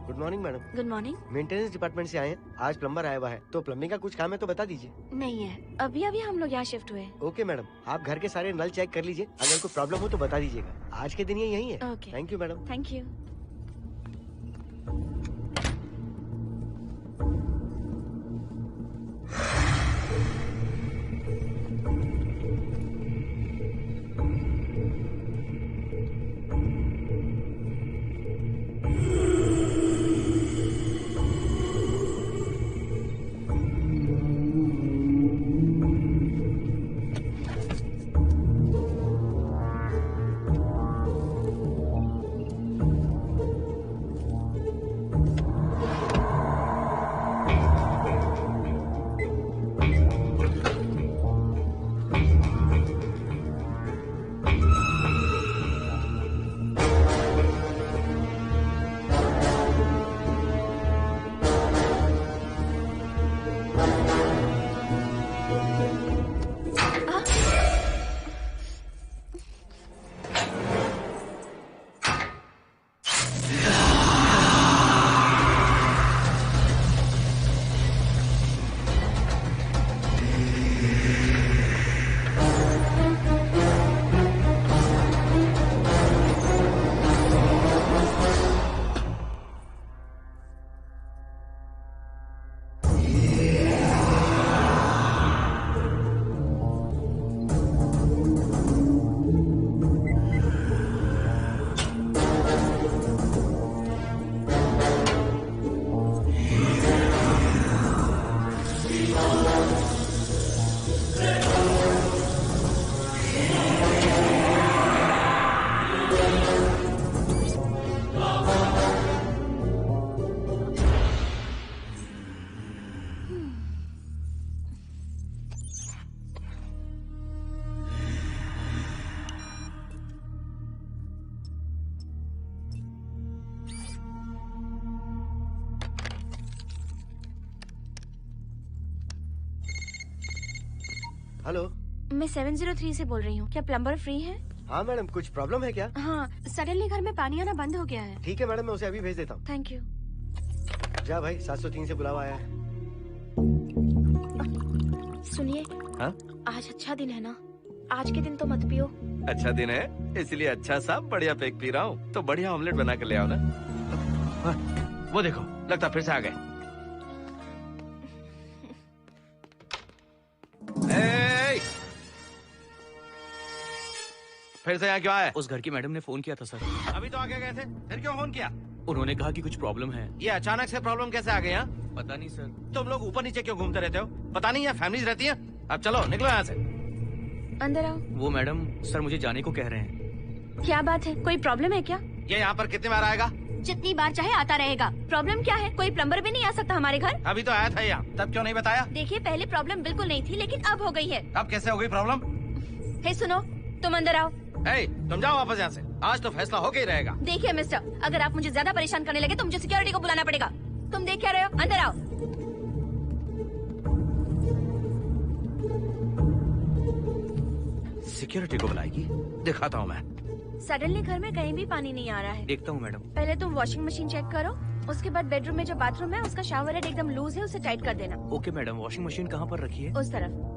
Good good morning madam. Good morning. Maintenance department से आए हैं। आज प्लम्बर आया हुआ है, तो प्लम्बिंग का कुछ काम है तो बता दीजिए। नहीं है, अभी अभी हम लोग यहाँ शिफ्ट हुए। ओके मैडम, आप घर के सारे नल चेक कर लीजिए, अगर कोई प्रॉब्लम हो तो बता दीजिएगा। आज के दिन ये यही है। Okay. Thank you madam. Thank you. Hello, मैं 703 से बोल रही हूँ। क्या प्लम्बर फ्री है? हाँ मैडम, कुछ प्रॉब्लम है क्या? हाँ, सडनली घर में पानी आना बंद हो गया है। ठीक है मैडम, मैं उसे अभी भेज देता हूँ। Thank you. जा भाई, 703 से बुलावा आया है। सुनिए, हाँ? आज अच्छा दिन है ना? आज के दिन तो मत पियो। अच्छा दिन है, इसलिए अच्छा सा बढ़िया पेक पी रहा हूँ। तो बढ़िया ऑमलेट बना कर ले आओ ना। वो देखो, लगता फिर से आ गए। फिर से यहाँ क्यों आए? उस घर की मैडम ने फोन किया था सर। अभी तो आगे गए थे, फिर क्यों फोन किया? उन्होंने कहा कि कुछ प्रॉब्लम है। ये अचानक से प्रॉब्लम कैसे आ गई? यहाँ पता नहीं सर। तुम लोग ऊपर नीचे क्यों घूमते रहते हो? पता नहीं यहाँ फैमिलीज रहती हैं? अब चलो निकलो यहाँ से। अंदर आओ। वो मैडम सर मुझे जाने को कह रहे हैं। क्या बात है, कोई प्रॉब्लम है क्या? ये यहाँ पर कितनी बार आएगा? जितनी बार चाहे आता रहेगा। प्रॉब्लम क्या है? कोई प्लम्बर भी नहीं आ सकता हमारे घर? अभी तो आया था यहाँ, तब क्यों नहीं बताया? देखिए, पहले प्रॉब्लम बिल्कुल नहीं थी, लेकिन अब हो गई है। अब कैसे हो गई प्रॉब्लम? हे सुनो, तुम अंदर आओ। तुम जाओ वापस यहाँ से। आज तो फैसला होके ही रहेगा। देखिए मिस्टर, अगर आप मुझे ज्यादा परेशान करने लगे तो मुझे सिक्योरिटी को बुलाना पड़ेगा। तुम देख क्या रहे हो? अंदर आओ। सिक्योरिटी को बुलाएगी? दिखाता हूँ मैं। सडनली घर में कहीं भी पानी नहीं आ रहा है। देखता हूँ मैडम। पहले तुम वॉशिंग मशीन चेक करो, उसके बाद बेडरूम में जो बाथरूम है उसका शावर हेड एकदम लूज है, उसे टाइट कर देना। ओके मैडम, वॉशिंग मशीन कहाँ पर रखी है? उस तरफ।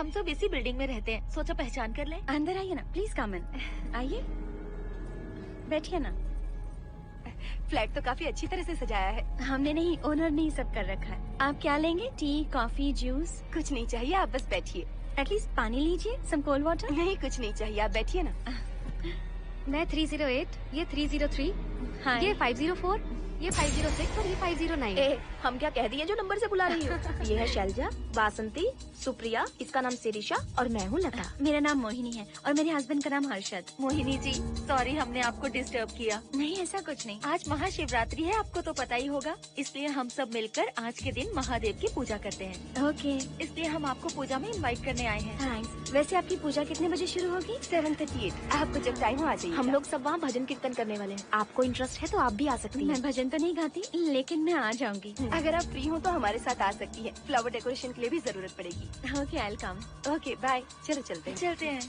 हम सब इसी बिल्डिंग में रहते हैं, सोचा पहचान कर ले। अंदर आइए ना, प्लीज कम इन। आइए, बैठिए ना। फ्लैट तो काफी अच्छी तरह से सजाया है। हमने नहीं, ओनर ने ही सब कर रखा है। आप क्या लेंगे? T, coffee, juice? कुछ नहीं चाहिए, आप बस बैठिए। एटलीस्ट पानी लीजिए, सम कोल्ड वाटर। नहीं, कुछ नहीं चाहिए, आप बैठिए ना। मैं 308, ये 303, हाँ। ये 504, ये 506 और ये 509। ए, हम क्या कह दिए जो नंबर से बुला रही हो? ये है शैलजा, बासंती, सुप्रिया, इसका नाम शिरीषा और मैं हूँ लता। मेरा नाम मोहिनी है और मेरे हस्बैंड का नाम हर्षद। मोहिनी जी, सॉरी हमने आपको डिस्टर्ब किया। नहीं, ऐसा कुछ नहीं। आज महाशिवरात्रि है, आपको तो पता ही होगा, इसलिए हम सब मिलकर आज के दिन महादेव की पूजा करते हैं। ओके, इसलिए हम आपको पूजा में इनवाइट करने आए हैं। थैंक्स। वैसे आपकी पूजा कितने बजे शुरू होगी? 7:38। आपको जब टाइम हो आ जाइए। हम लोग सब वहाँ भजन कीर्तन करने वाले हैं। आपको इंटरेस्ट है तो आप भी आ सकती हैं। मैं भजन तो नहीं गाती, लेकिन मैं आ जाऊंगी। अगर आप फ्री हो तो हमारे साथ आ सकती है। फ्लावर डेकोरेशन के लिए भी जरूरत पड़ेगी। Okay, I will come. Okay, bye. चलो चलते हैं। चलते हैं।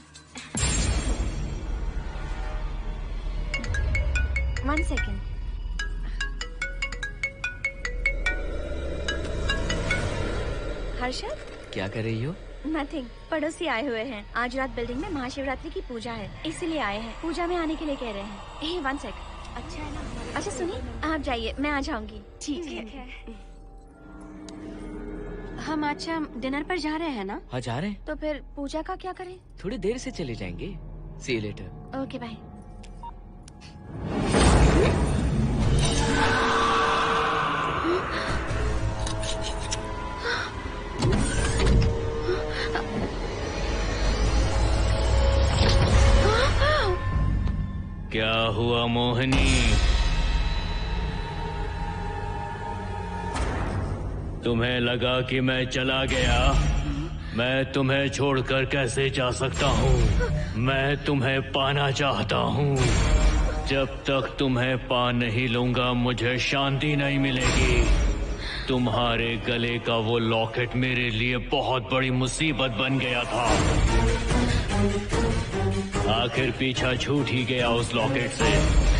1 सेकेंड। हर्षद, क्या कर रही हो? नथिंग। पड़ोसी आए हुए हैं। आज रात बिल्डिंग में महाशिवरात्रि की पूजा है, इसीलिए आए हैं। पूजा में आने के लिए कह रहे हैं। 1 सेकेंड। अच्छा है ना? अच्छा सुनिए, आप जाइए, मैं आ जाऊंगी। ठीक है। हम अच्छा डिनर पर जा रहे हैं ना? हाँ, जा रहे हैं। तो फिर पूजा का क्या करें? थोड़ी देर से चले जाएंगे। See you later. Okay, bye. क्या हुआ मोहिनी? तुम्हें लगा कि मैं चला गया? मैं तुम्हें छोड़कर कैसे जा सकता हूँ? मैं तुम्हें पाना चाहता हूँ। जब तक तुम्हें पा नहीं लूंगा मुझे शांति नहीं मिलेगी। तुम्हारे गले का वो लॉकेट मेरे लिए बहुत बड़ी मुसीबत बन गया था। आखिर पीछा छूट ही गया उस लॉकेट से।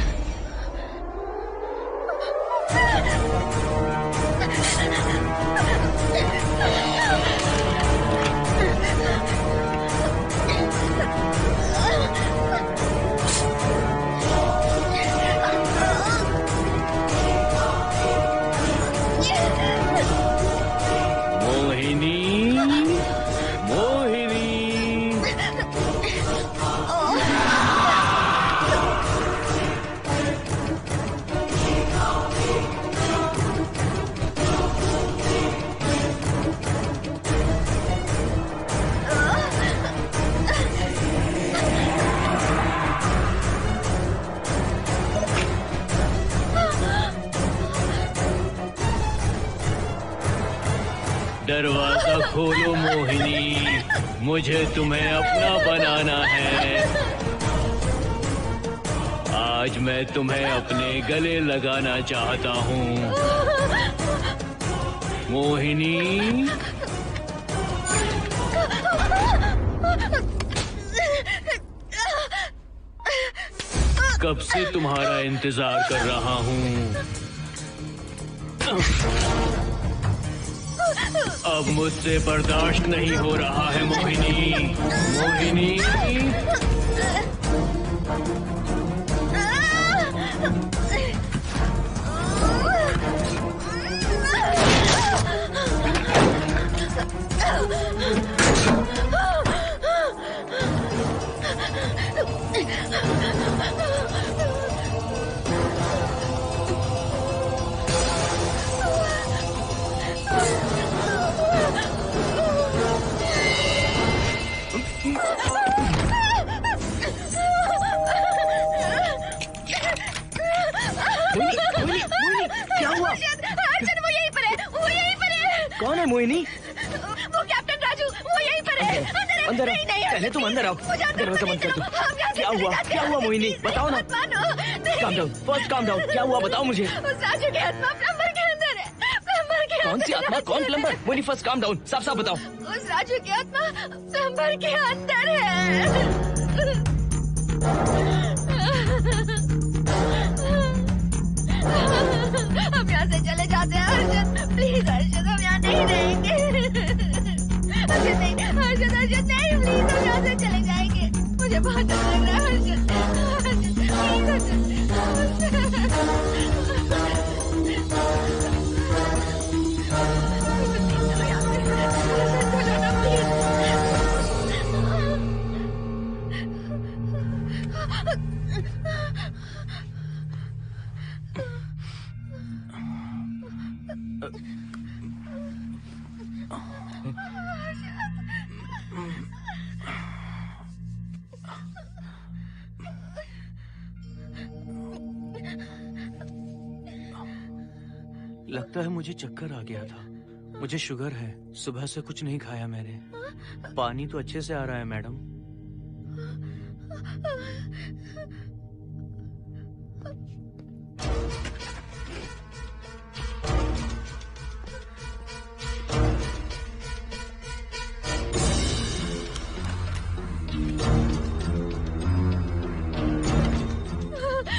दरवाजा खोलो मोहिनी, मुझे तुम्हें अपना बनाना है। आज मैं तुम्हें अपने गले लगाना चाहता हूँ मोहिनी। कब से तुम्हारा इंतजार कर रहा हूँ। अब मुझसे बर्दाश्त नहीं हो रहा है मोहिनी। मोहिनी क्या हुआ? वो यहीं पर है, वो यहीं पर है। कौन है मोहिनी? वो कैप्टन राजू, वो यहीं पर है। अंदर नहीं, नहीं, पहले तुम अंदर आओ। दरवाजा बंद कर दो। क्या हुआ? क्या हुआ मोहिनी? बताओ ना। Calm down, first calm down. क्या हुआ बताओ मुझे। उस राजू की आत्मा प्लम्बर के अंदर है। प्लम्बर के कौन सी आत्मा? कौन plumber? Mohini first calm down, साफ साफ बताओ। उस राजू की आत्मा प्लम्बर के अंदर है। हम यहाँ से चले जाते हैं हर्षद, प्लीज हर्षद, हम यहाँ नहीं रहेंगे। हर्षद नहीं, हर्षद हर्षद नहीं, प्लीज हम यहाँ से चले जाएंगे। मुझे बहुत डर लग रहा है हर्षद, लगता है मुझे चक्कर आ गया था। मुझे शुगर है, सुबह से कुछ नहीं खाया मैंने। पानी तो अच्छे से आ रहा है मैडम।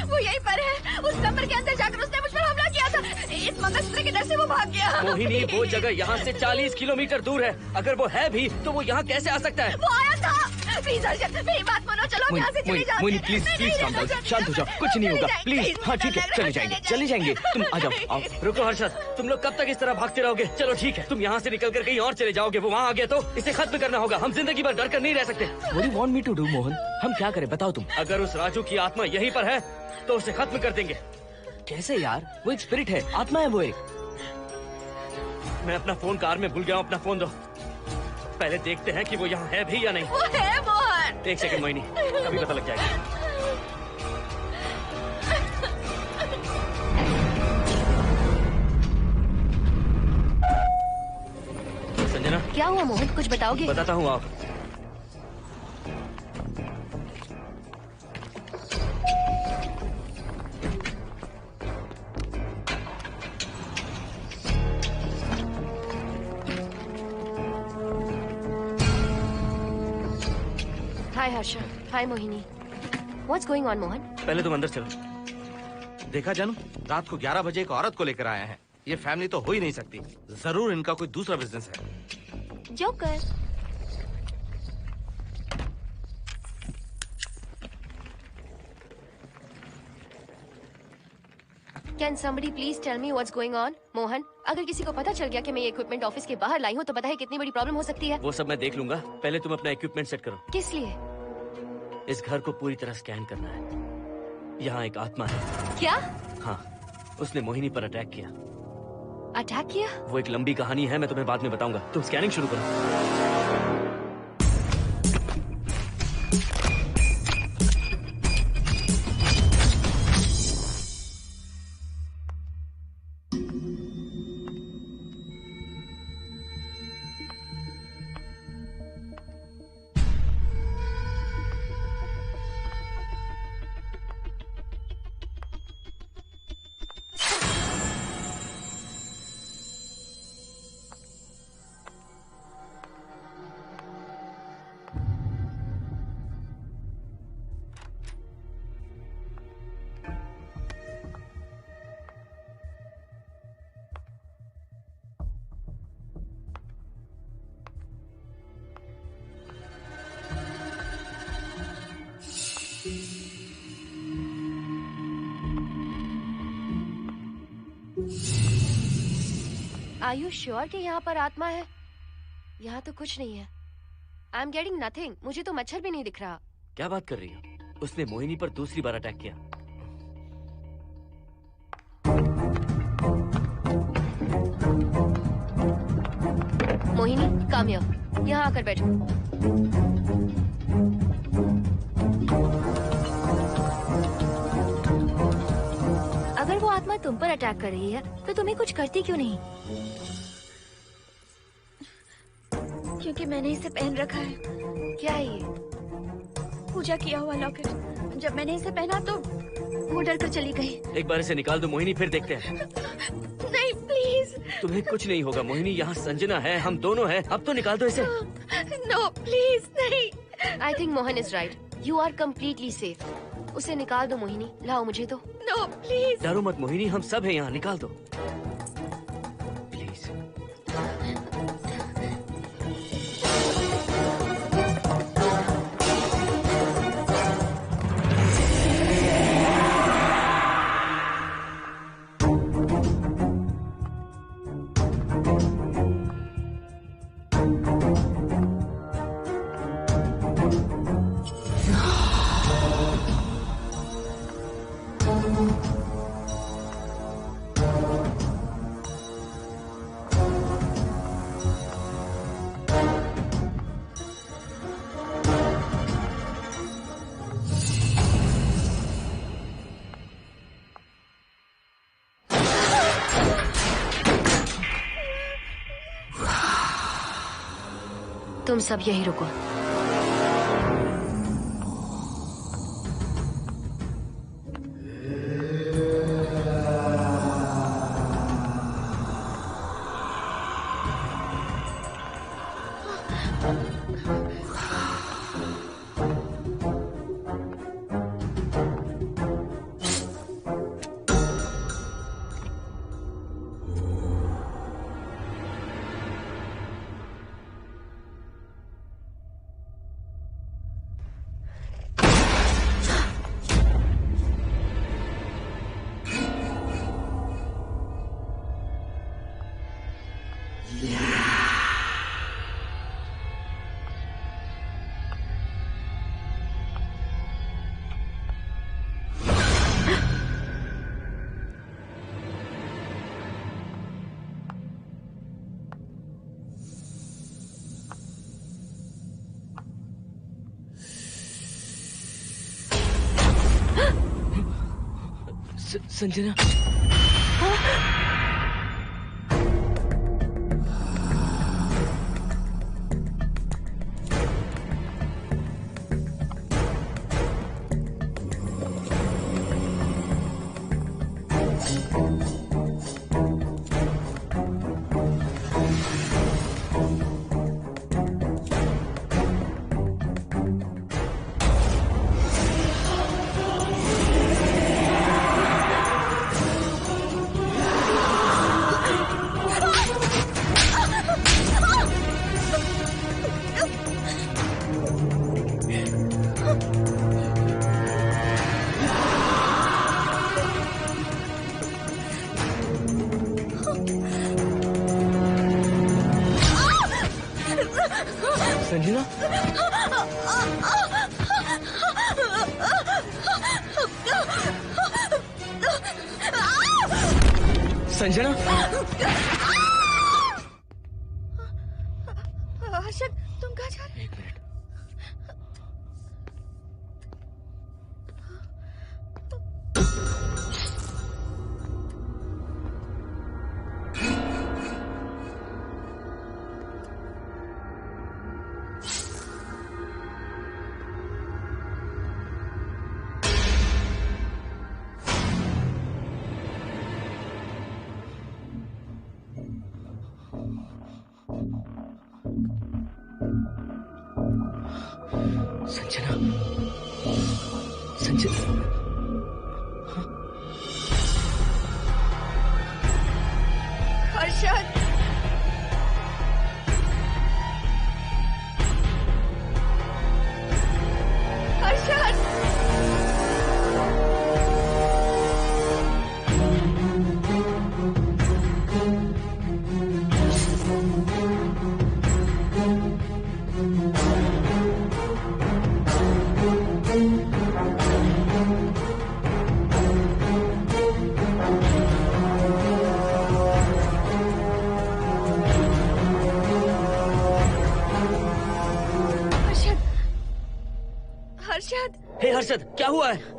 वो यहीं पर है। उस कमर के अंदर जाकर उसने मुझ पर हमला किया था। इस मंगलसूत्र के डर से वो भाग गया। मोहिनी, वो जगह यहाँ से 40 किलोमीटर दूर है। अगर वो है भी तो वो यहाँ कैसे आ सकता है? वो आया था। प्लीज हर्षद, मेरी बात मानो, चलो हम यहाँ से चले जाते हैं। Mohini please please calm down, शांत हो जाओ, कुछ नहीं होगा प्लीज। हाँ ठीक है, चले जाएंगे। तुम आ जाओ, आओ। रुको हर्षद, तुम लोग कब तक इस तरह भागते रहोगे? चलो ठीक है, तुम यहाँ से निकल कर कहीं और चले जाओगे। वो वहाँ आ गया तो इसे खत्म करना होगा। हम जिंदगी भर डर कर नहीं रह सकते। What do you want me to do, Mohan? हम क्या करें बताओ तुम। अगर उस राजू की आत्मा यहीं पर है तो उसे खत्म कर देंगे। कैसे यार? वो एक स्पिरिट है, आत्मा है वो एक। मैं अपना फोन कार में भूल गया हूँ। अपना फोन दो। पहले देखते हैं कि वो यहाँ है भी या नहीं। वो है मोहन। एक सेकंड मोहिनी, अभी पता लग जाएगा। संजना, क्या हुआ मोहन, कुछ बताओगे? बताता हूँ आप। हाय हर्षा, हाय Mohini. What's going on, Mohan? पहले तुम अंदर चलो। देखा जानू, रात को 11 बजे एक औरत को लेकर आया है। ये फैमिली तो हो ही नहीं सकती। जरूर इनका कोई दूसरा बिजनेस है। Joker. Can somebody please tell me what's going on? Mohan, अगर किसी को पता चल गया कि मैं ये इक्विपमेंट ऑफिस के बाहर लाई हूँ तो पता है कितनी बड़ी प्रॉब्लम हो सकती है। वो सब मैं देख लूंगा। पहले तुम अपना इक्विपमेंट सेट करो। किस लिए? इस घर को पूरी तरह स्कैन करना है। यहाँ एक आत्मा है। क्या? हाँ, उसने मोहिनी पर अटैक किया। अटैक किया? वो एक लंबी कहानी है, मैं तुम्हें बाद में बताऊंगा। तुम स्कैनिंग शुरू करो। Are you sure कि यहाँ पर आत्मा है? यहाँ तो कुछ नहीं है। I am getting nothing. मुझे तो मच्छर भी नहीं दिख रहा। क्या बात कर रही हो? उसने मोहिनी पर दूसरी बार अटैक किया। मोहिनी, कम यहाँ आकर बैठो। अगर वो आत्मा तुम पर अटैक कर रही है तो तुम्हें कुछ करती क्यों नहीं? क्योंकि मैंने इसे पहन रखा है। क्या है ये? पूजा किया हुआ लॉकेट। जब मैंने इसे पहना तो वो डर कर चली गई। एक बार इसे निकाल दो मोहिनी, फिर देखते हैं। नहीं प्लीज। तुम्हें कुछ नहीं होगा मोहिनी, यहाँ संजना है, हम दोनों हैं। अब तो निकाल दो इसे। नो प्लीज नहीं। I think Mohan is right. You are completely safe. उसे निकाल दो मोहिनी। लाओ मुझे दो। No please. डरो मत मोहिनी, हम सब हैं यहाँ, निकाल दो प्लीज। तुम सब यही रुको। संजना, संजना, संजना, हर्षद, तुम कहाँ जा रहे? एक मिनट। संजना, संजना, हर्षद, हर्षद, हर्षद, हे हर्षद, क्या हुआ है?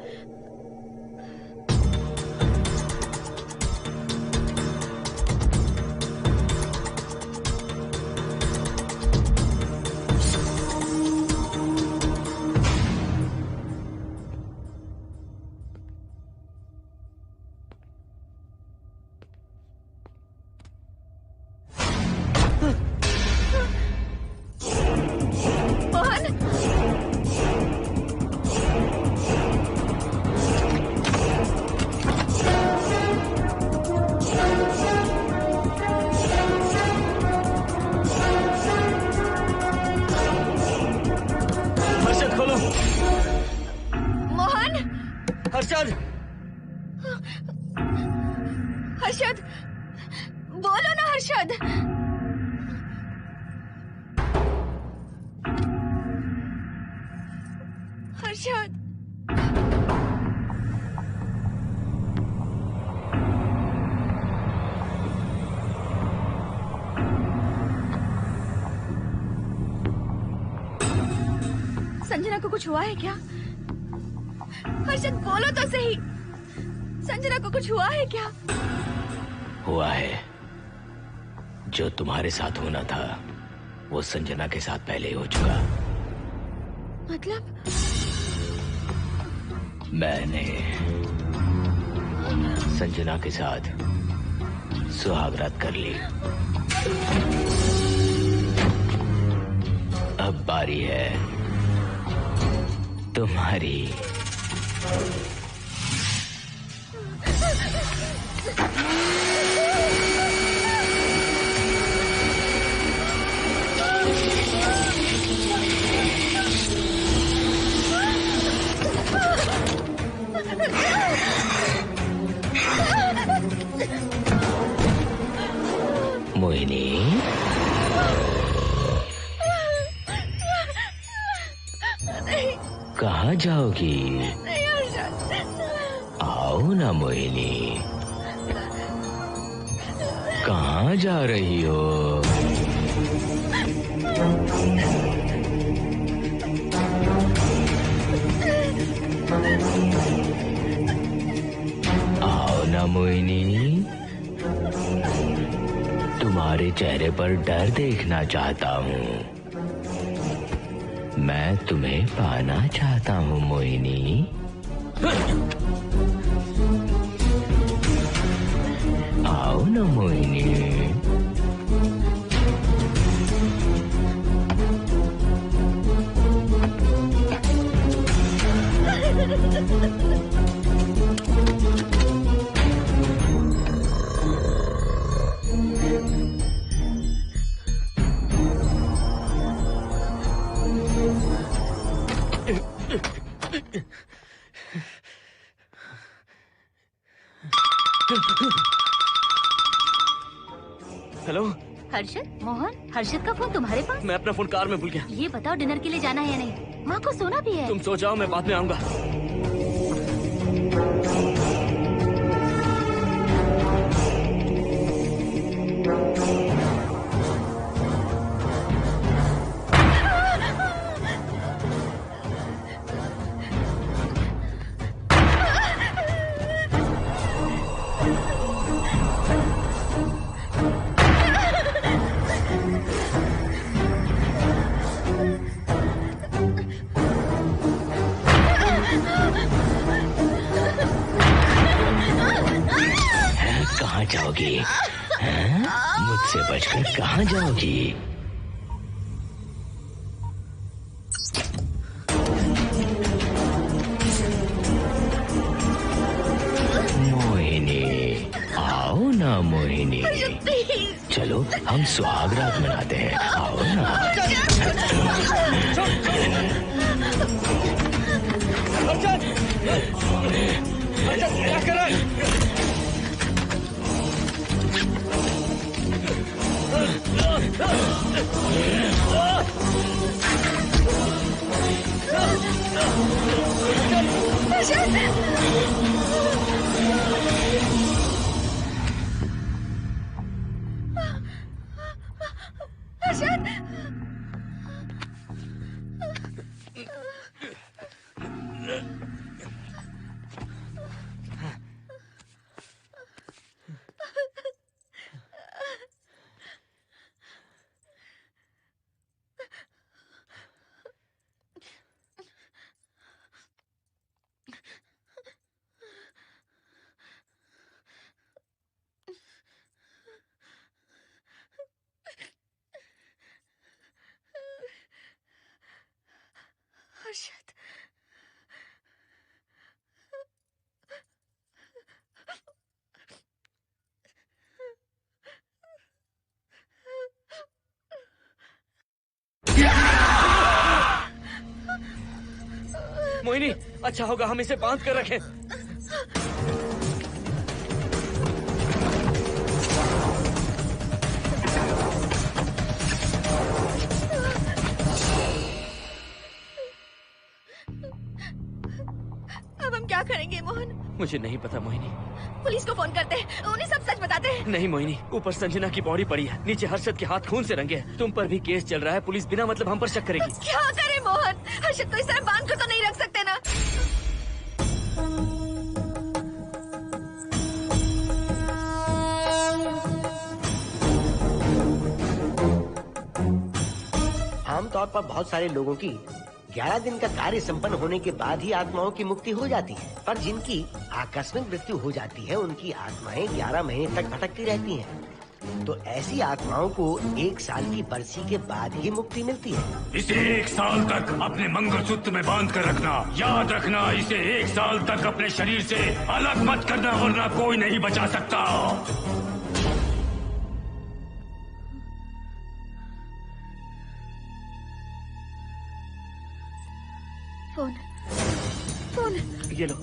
हर्षद, हर्षद, बोलो ना हर्षद। हर्षद, संजना को कुछ हुआ है क्या? हर्षद बोलो तो सही, संजना को कुछ हुआ है क्या? हुआ है, जो तुम्हारे साथ होना था वो संजना के साथ पहले ही हो चुका। मतलब? मैंने संजना के साथ सुहागरात कर ली। अब बारी है तुम्हारी। मोहिनी, कहाँ जाओगी? आओ ना मोहिनी, कहाँ जा रही हो? आओ ना मोहिनी, तुम्हारे चेहरे पर डर देखना चाहता हूँ। मैं तुम्हें पाना चाहता हूँ मोहिनी। आओ ना मोहिनी। हेलो हर्षद, मोहन, हर्षद का फोन तुम्हारे पास? मैं अपना फोन कार में भूल गया। ये बताओ डिनर के लिए जाना है या नहीं? माँ को सोना भी है। तुम सो जाओ, मैं बाद में आऊंगा। कहाँ जाओगी? मुझसे बचकर कहाँ जाओगी? मोहिनी, आओ ना मोहिनी। चलो हम सुहागरात मनाते हैं, आओ ना। क्या कर रहा है? हर्षद, मोहिनी, अच्छा होगा हम इसे बांध कर रखें। अब हम क्या करेंगे मोहन? मुझे नहीं पता मोहिनी। पुलिस को फोन करते हैं, उन्हें सब सच बताते हैं। नहीं मोहिनी, ऊपर संजना की बॉडी पड़ी है, नीचे हर्षद के हाथ खून से रंगे हैं। तुम पर भी केस चल रहा है, पुलिस बिना मतलब हम पर शक करेगी। क्या करें मोहन? हर्षद को इस तरह बांध कर तो नहीं रख सकते ना। आमतौर पर बहुत सारे लोगों की 11 दिन का कार्य संपन्न होने के बाद ही आत्माओं की मुक्ति हो जाती है, पर जिनकी आकस्मिक मृत्यु हो जाती है उनकी आत्माएं 11 महीने तक भटकती रहती हैं। तो ऐसी आत्माओं को 1 साल की बरसी के बाद ही मुक्ति मिलती है। इसे 1 साल तक अपने मंगलसूत्र में बांध कर रखना। याद रखना, इसे 1 साल तक अपने शरीर से अलग मत करना, वरना कोई नहीं बचा सकता। फोन ये लो।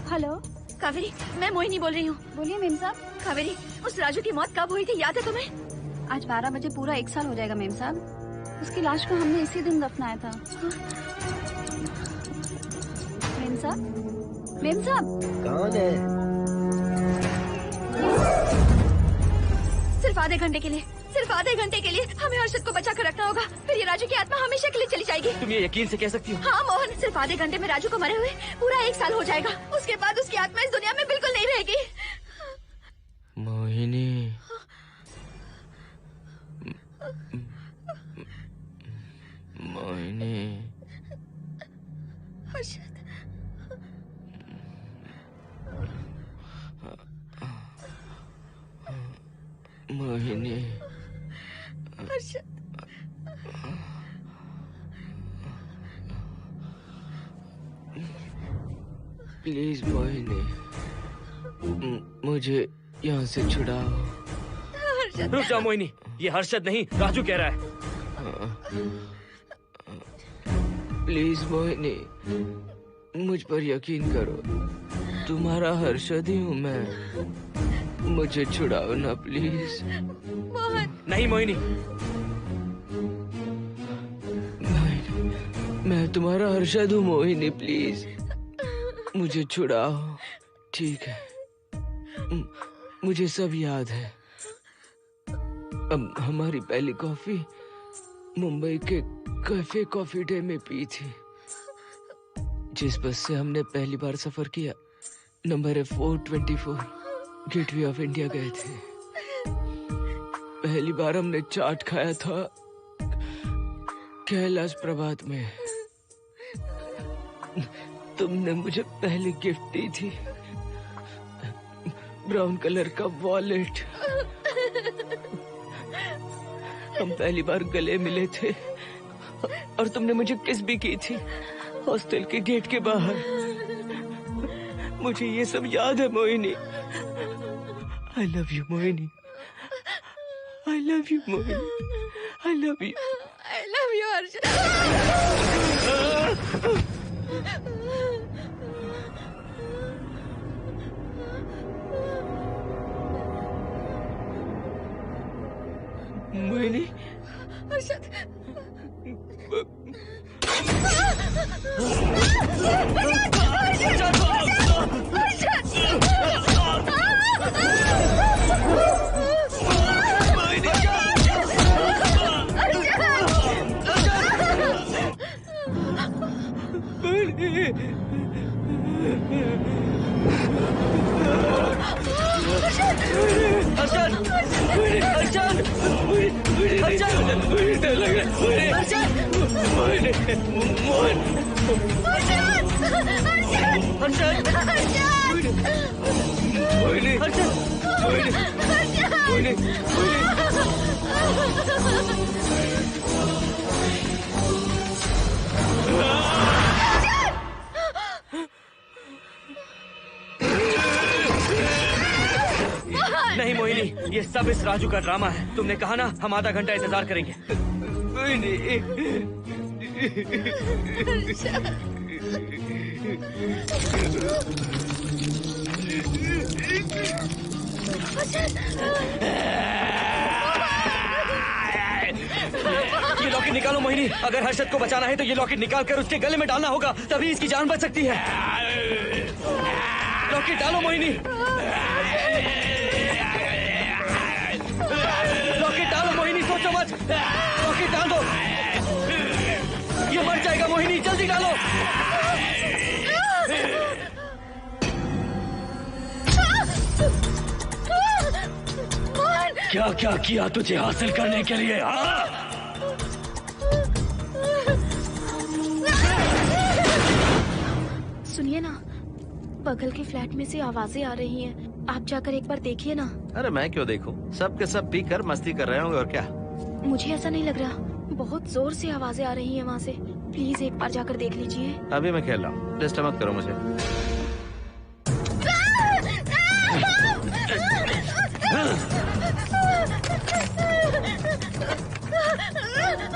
हेलो कावेरी, मैं मोहिनी बोल रही हूँ। बोलिए मेम साहब। कावेरी, उस राजू की मौत कब हुई थी, याद है तुम्हें? आज 12 बजे पूरा 1 साल हो जाएगा मेम साहब। उसकी लाश को हमने इसी दिन दफनाया था। मेम साहब, मेम साहब। कौन है? सिर्फ आधे घंटे के लिए, सिर्फ आधे घंटे के लिए हमें हर्षद को बचा कर रखना होगा, फिर ये राजू की आत्मा हमेशा के लिए चली जाएगी। तुम ये यकीन से कह सकती हो? हाँ मोहन, सिर्फ आधे घंटे में राजू को मरे हुए पूरा 1 साल हो जाएगा। उसके बाद उसकी आत्मा इस दुनिया में बिल्कुल नहीं रहेगी। मोहिनी, मोहिनी, हर्षद, मोहिनी, हर्षद, प्लीज मोहिनी, मुझे यहाँ से छुड़ाओ। रुक जाओ मोहिनी, ये हर्षद नहीं राजू कह रहा है। प्लीज मोहिनी, मुझ पर यकीन करो, तुम्हारा हर्षद ही हूँ मैं। मुझे छुड़ाओ ना प्लीज। मोहन। नहीं मोहिनी, मैं तुम्हारा हर्षद हूँ मोहिनी, प्लीज मुझे छुड़ाओ। ठीक है, मुझे सब याद है। अब हमारी पहली कॉफी मुंबई के कैफे कॉफी डे में पी थी। जिस बस से हमने पहली बार सफर किया, नंबर है 424, गेटवे ऑफ इंडिया गए थे। पहली बार हमने चाट खाया था कैलाश प्रभात में। तुमने मुझे पहली गिफ्ट दी थी, ब्राउन कलर का वॉलेट। हम पहली बार गले मिले थे और तुमने मुझे किस भी की थी हॉस्टल के गेट के बाहर। मुझे ये सब याद है Mohini. I love you Mohini, I love you Mohini, I love you, I love you Harshad. Mohini, Harshad, नहीं मोहिनी, ये सब इस राजू का ड्रामा है। तुमने कहा ना हम आधा घंटा इंतजार करेंगे। ये लॉकेट निकालो मोहिनी। अगर हर्षद को बचाना है तो ये लॉकेट निकाल कर उसके गले में डालना होगा, तभी इसकी जान बच सकती है। लॉकेट डालो मोहिनी, लॉकेट डालो मोहिनी, सोचो मत। लॉकेट डाल दो, ये मर जाएगा जाएगा मोहिनी, जल्दी डालो। क्या क्या किया तुझे हासिल करने के लिए? सुनिए ना, बगल के फ्लैट में से आवाजें आ रही हैं। आप जाकर एक बार देखिए ना। अरे मैं क्यों देखूं? सब के सब पी कर मस्ती कर रहे होंगे और क्या। मुझे ऐसा नहीं लग रहा, बहुत जोर से आवाजें आ रही हैं वहाँ से। प्लीज एक बार जाकर देख लीजिए। अभी मैं खेल रहा हूँ, डिस्टर्ब मत करो मुझे।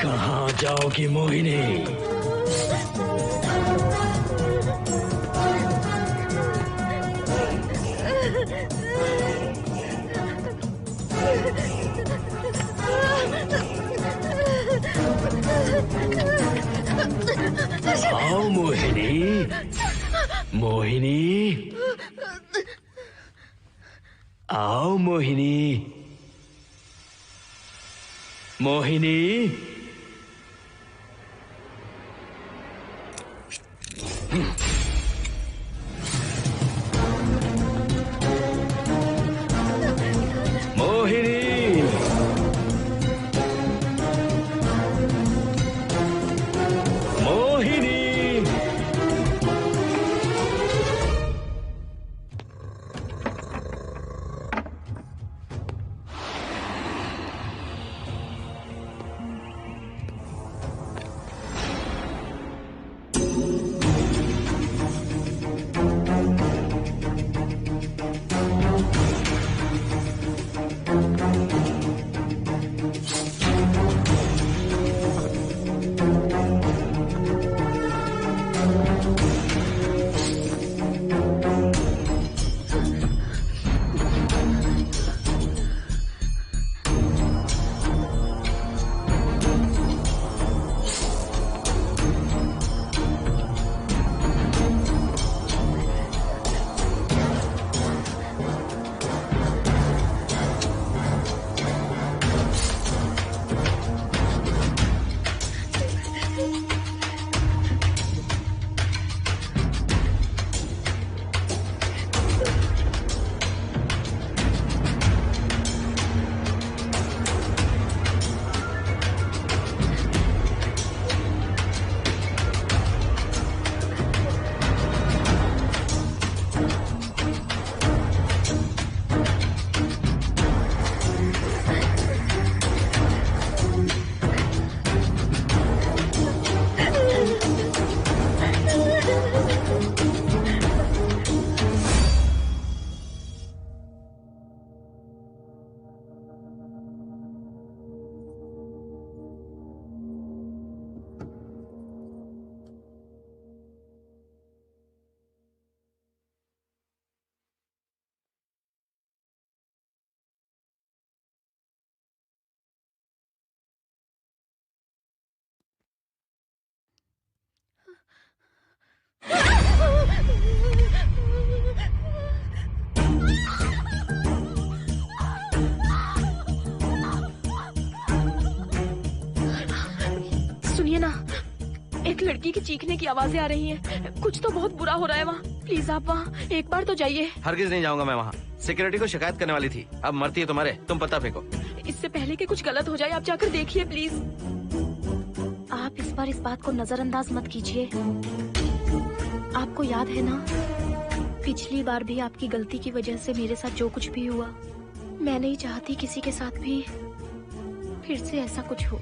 कहाँ जाओगी मोहिनी? आओ मोहिनी, मोहिनी, आओ मोहिनी, मोहिनी। मोहिनी, मोहिनी। सुनिए ना, एक लड़की की चीखने की आवाजें आ रही हैं। कुछ तो बहुत बुरा हो रहा है वहाँ। प्लीज आप वहाँ एक बार तो जाइए। हरगिज नहीं जाऊंगा मैं वहाँ। सिक्योरिटी को शिकायत करने वाली थी, अब मरती है तुम्हारे, तुम पता फेंको। इससे पहले कि कुछ गलत हो जाए आप जाकर देखिए प्लीज। आप इस बार इस बात को नजरअंदाज मत कीजिए। आपको याद है ना, पिछली बार भी आपकी गलती की वजह से मेरे साथ जो कुछ भी हुआ, मैं नहीं चाहती किसी के साथ भी फिर से ऐसा कुछ हो।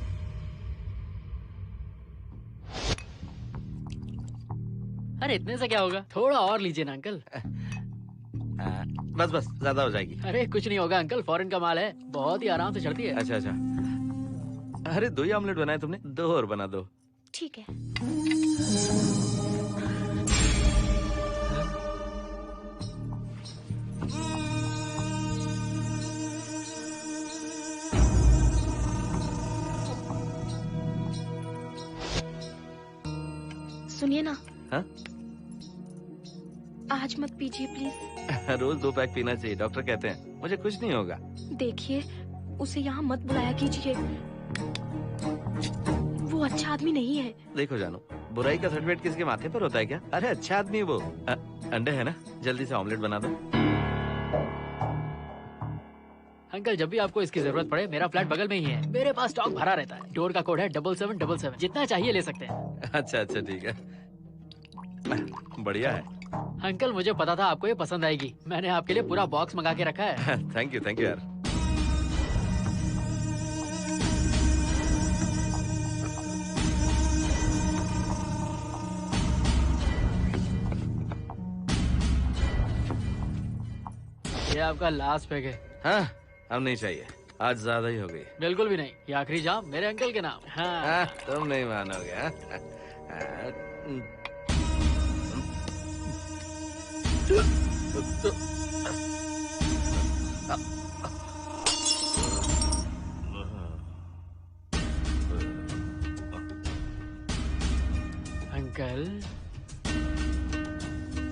अरे इतने से क्या होगा, थोड़ा और लीजिए ना अंकल। बस बस, ज्यादा हो जाएगी। अरे कुछ नहीं होगा अंकल, फॉरेन का माल है, बहुत ही आराम से चढ़ती है। अच्छा अच्छा। अरे 2 ही ऑमलेट बनाए तुमने, 2 और बना दो। ठीक है। सुनिए ना। हाँ? आज मत पीजिए प्लीज। रोज 2 पैक पीना चाहिए, डॉक्टर कहते हैं। मुझे कुछ नहीं होगा। देखिए, उसे यहाँ मत बुलाया कीजिए। वो वो अच्छा आदमी नहीं है। देखो जानू, बुराई का सर्टिफिकेट किसके माथे पर होता है क्या? अरे अच्छा आदमी वो। अंडे है ना, जल्दी से ऑमलेट बना दो। अंकल जब भी आपको इसकी जरूरत पड़े, मेरा फ्लैट बगल में ही है। मेरे पास स्टॉक भरा रहता है। डोर का कोड है 7777। जितना चाहिए ले सकते हैं। अच्छा अच्छा ठीक है, बढ़िया है। अंकल मुझे पता था आपको ये पसंद आएगी। मैंने आपके लिए पूरा बॉक्स मंगा के रखा है। थैंक यू यार। ये आपका लास्ट पैक है। हाँ, अब नहीं चाहिए, आज ज्यादा ही हो गई। बिल्कुल भी नहीं, ये आखिरी जाम मेरे अंकल के नाम। हाँ। तुम नहीं मानोगे। Uncle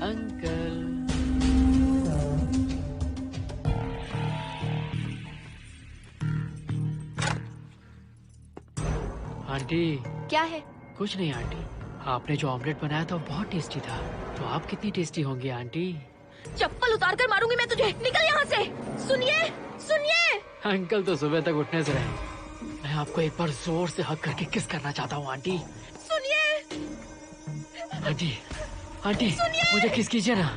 uncle aunty. क्या है? कुछ नहीं आंटी, आपने जो ऑमलेट बनाया था वो बहुत टेस्टी था। तो आप कितनी टेस्टी होंगी आंटी? चप्पल उतार कर मारूंगी मैं तुझे। निकल यहाँ से। सुनिए सुनिए। अंकल तो सुबह तक उठने से रहे। मैं आपको एक बार जोर से हक करके किस करना चाहता हूँ आंटी। सुनिए आंटी। आंटी मुझे किस कीजिए ना।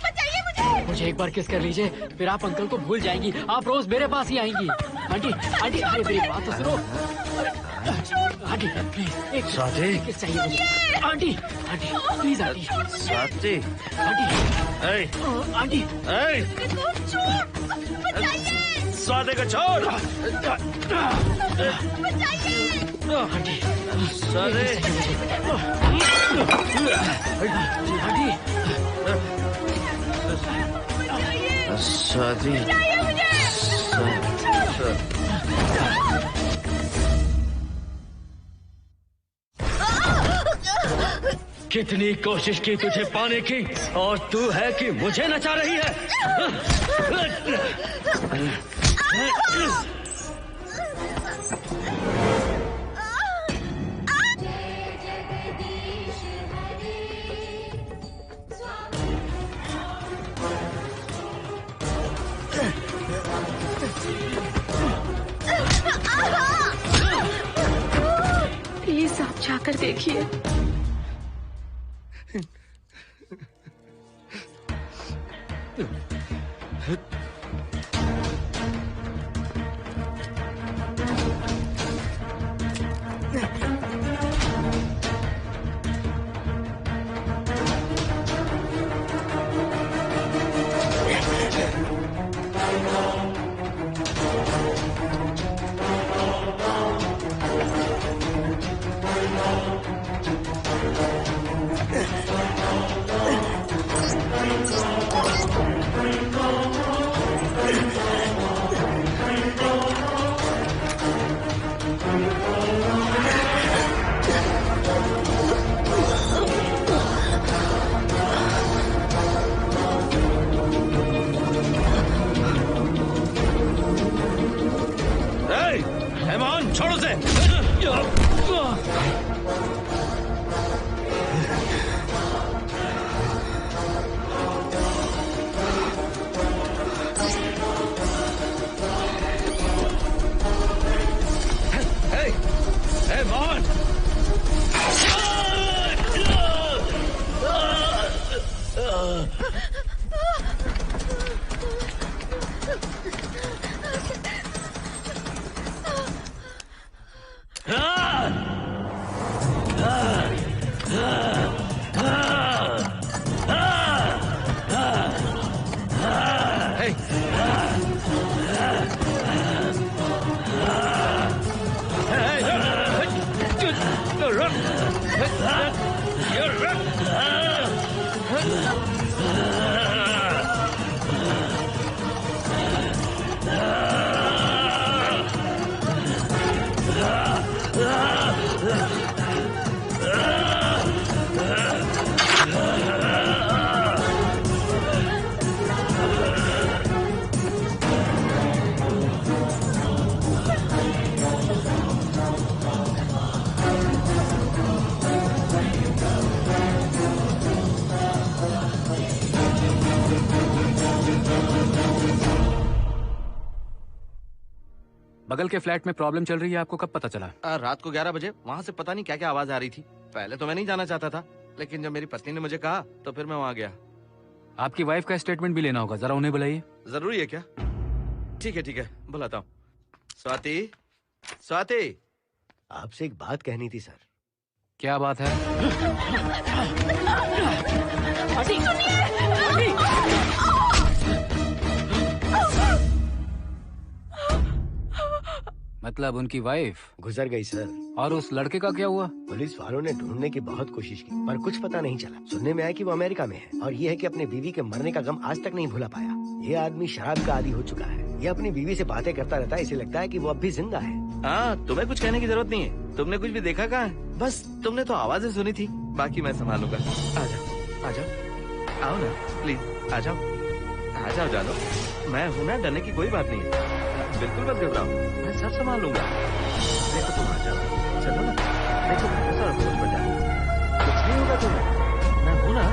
बचाइए मुझे। मुझे एक बार किस कर लीजिए, फिर आप अंकल को भूल जाएंगी। आप रोज मेरे पास ही आएंगी। आंटी आंटी अरे मेरी बात तो सुनो। आंटी प्लीज एक किस चाहिए मुझे। Aunty aunty please aunty. Swati. Aunty aunty Swati को छोड़। आंटी स्वाति। स्वाति। कितनी कोशिश की तुझे पाने की, और तू है कि मुझे नचा रही है। प्लीज आप जाकर देखिए। छोड़ो से। Hey, Mohan! पागल के फ्लैट में प्रॉब्लम चल रही है, आपको कब पता चला? रात को 11 बजे वहाँ से पता नहीं क्या क्या आवाज आ रही थी। पहले तो मैं नहीं जाना चाहता था, लेकिन जब मेरी पत्नी ने मुझे कहा तो फिर मैं वहाँ गया। आपकी वाइफ का स्टेटमेंट भी लेना होगा, जरा उन्हें बुलाइए। जरूरी है क्या? ठीक है, बुलाता हूँ। स्वाति, स्वाति, आपसे एक बात कहनी थी सर। क्या बात है? मतलब उनकी वाइफ गुजर गई सर। और उस लड़के का क्या हुआ? पुलिस वालों ने ढूंढने की बहुत कोशिश की पर कुछ पता नहीं चला। सुनने में आया कि वो अमेरिका में है और ये है कि अपने बीवी के मरने का गम आज तक नहीं भुला पाया। ये आदमी शराब का आदी हो चुका है। ये अपनी बीवी से बातें करता रहता है, इसे लगता है कि वो अब भी जिंदा है। हाँ, तुम्हें कुछ कहने की जरूरत नहीं है। तुमने कुछ भी देखा कहाँ है? बस तुमने तो आवाजें सुनी थी, बाकी मैं संभालूंगा। आ जाओ, आओ ना प्लीज, आ जाओ जानो। मैं हूँ ना, डरने की कोई बात नहीं है। बिल्कुल मत घबराओ, मैं सब संभाल लूंगा। देखो तुम आ जाओ, चलो ना। देखो सारा बोझ बढ़ जाए, कुछ नहीं होगा तुम्हें, मैं हूँ ना।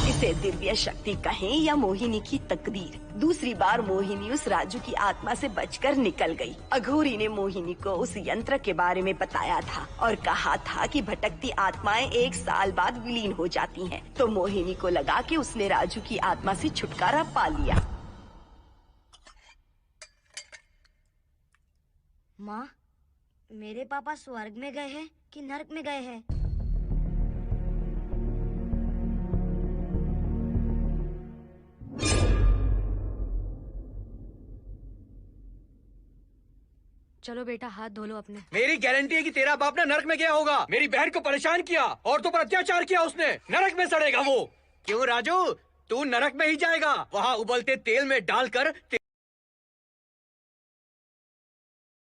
इसे दिव्य शक्ति कहें या मोहिनी की तकदीर, दूसरी बार मोहिनी उस राजू की आत्मा से बचकर निकल गई। अघोरी ने मोहिनी को उस यंत्र के बारे में बताया था और कहा था कि भटकती आत्माएं 1 साल बाद विलीन हो जाती हैं। तो मोहिनी को लगा कि उसने राजू की आत्मा से छुटकारा पा लिया। माँ, मेरे पापा स्वर्ग में गए हैं कि नरक में गए हैं? चलो बेटा, हाथ धो लो अपने। मेरी गारंटी है कि तेरा बाप ना नरक में गया होगा। मेरी बहन को परेशान किया, औरतों पर अत्याचार किया उसने। नरक में सड़ेगा वो। क्यों राजू, तू नरक में ही जाएगा। वहाँ उबलते तेल में डालकर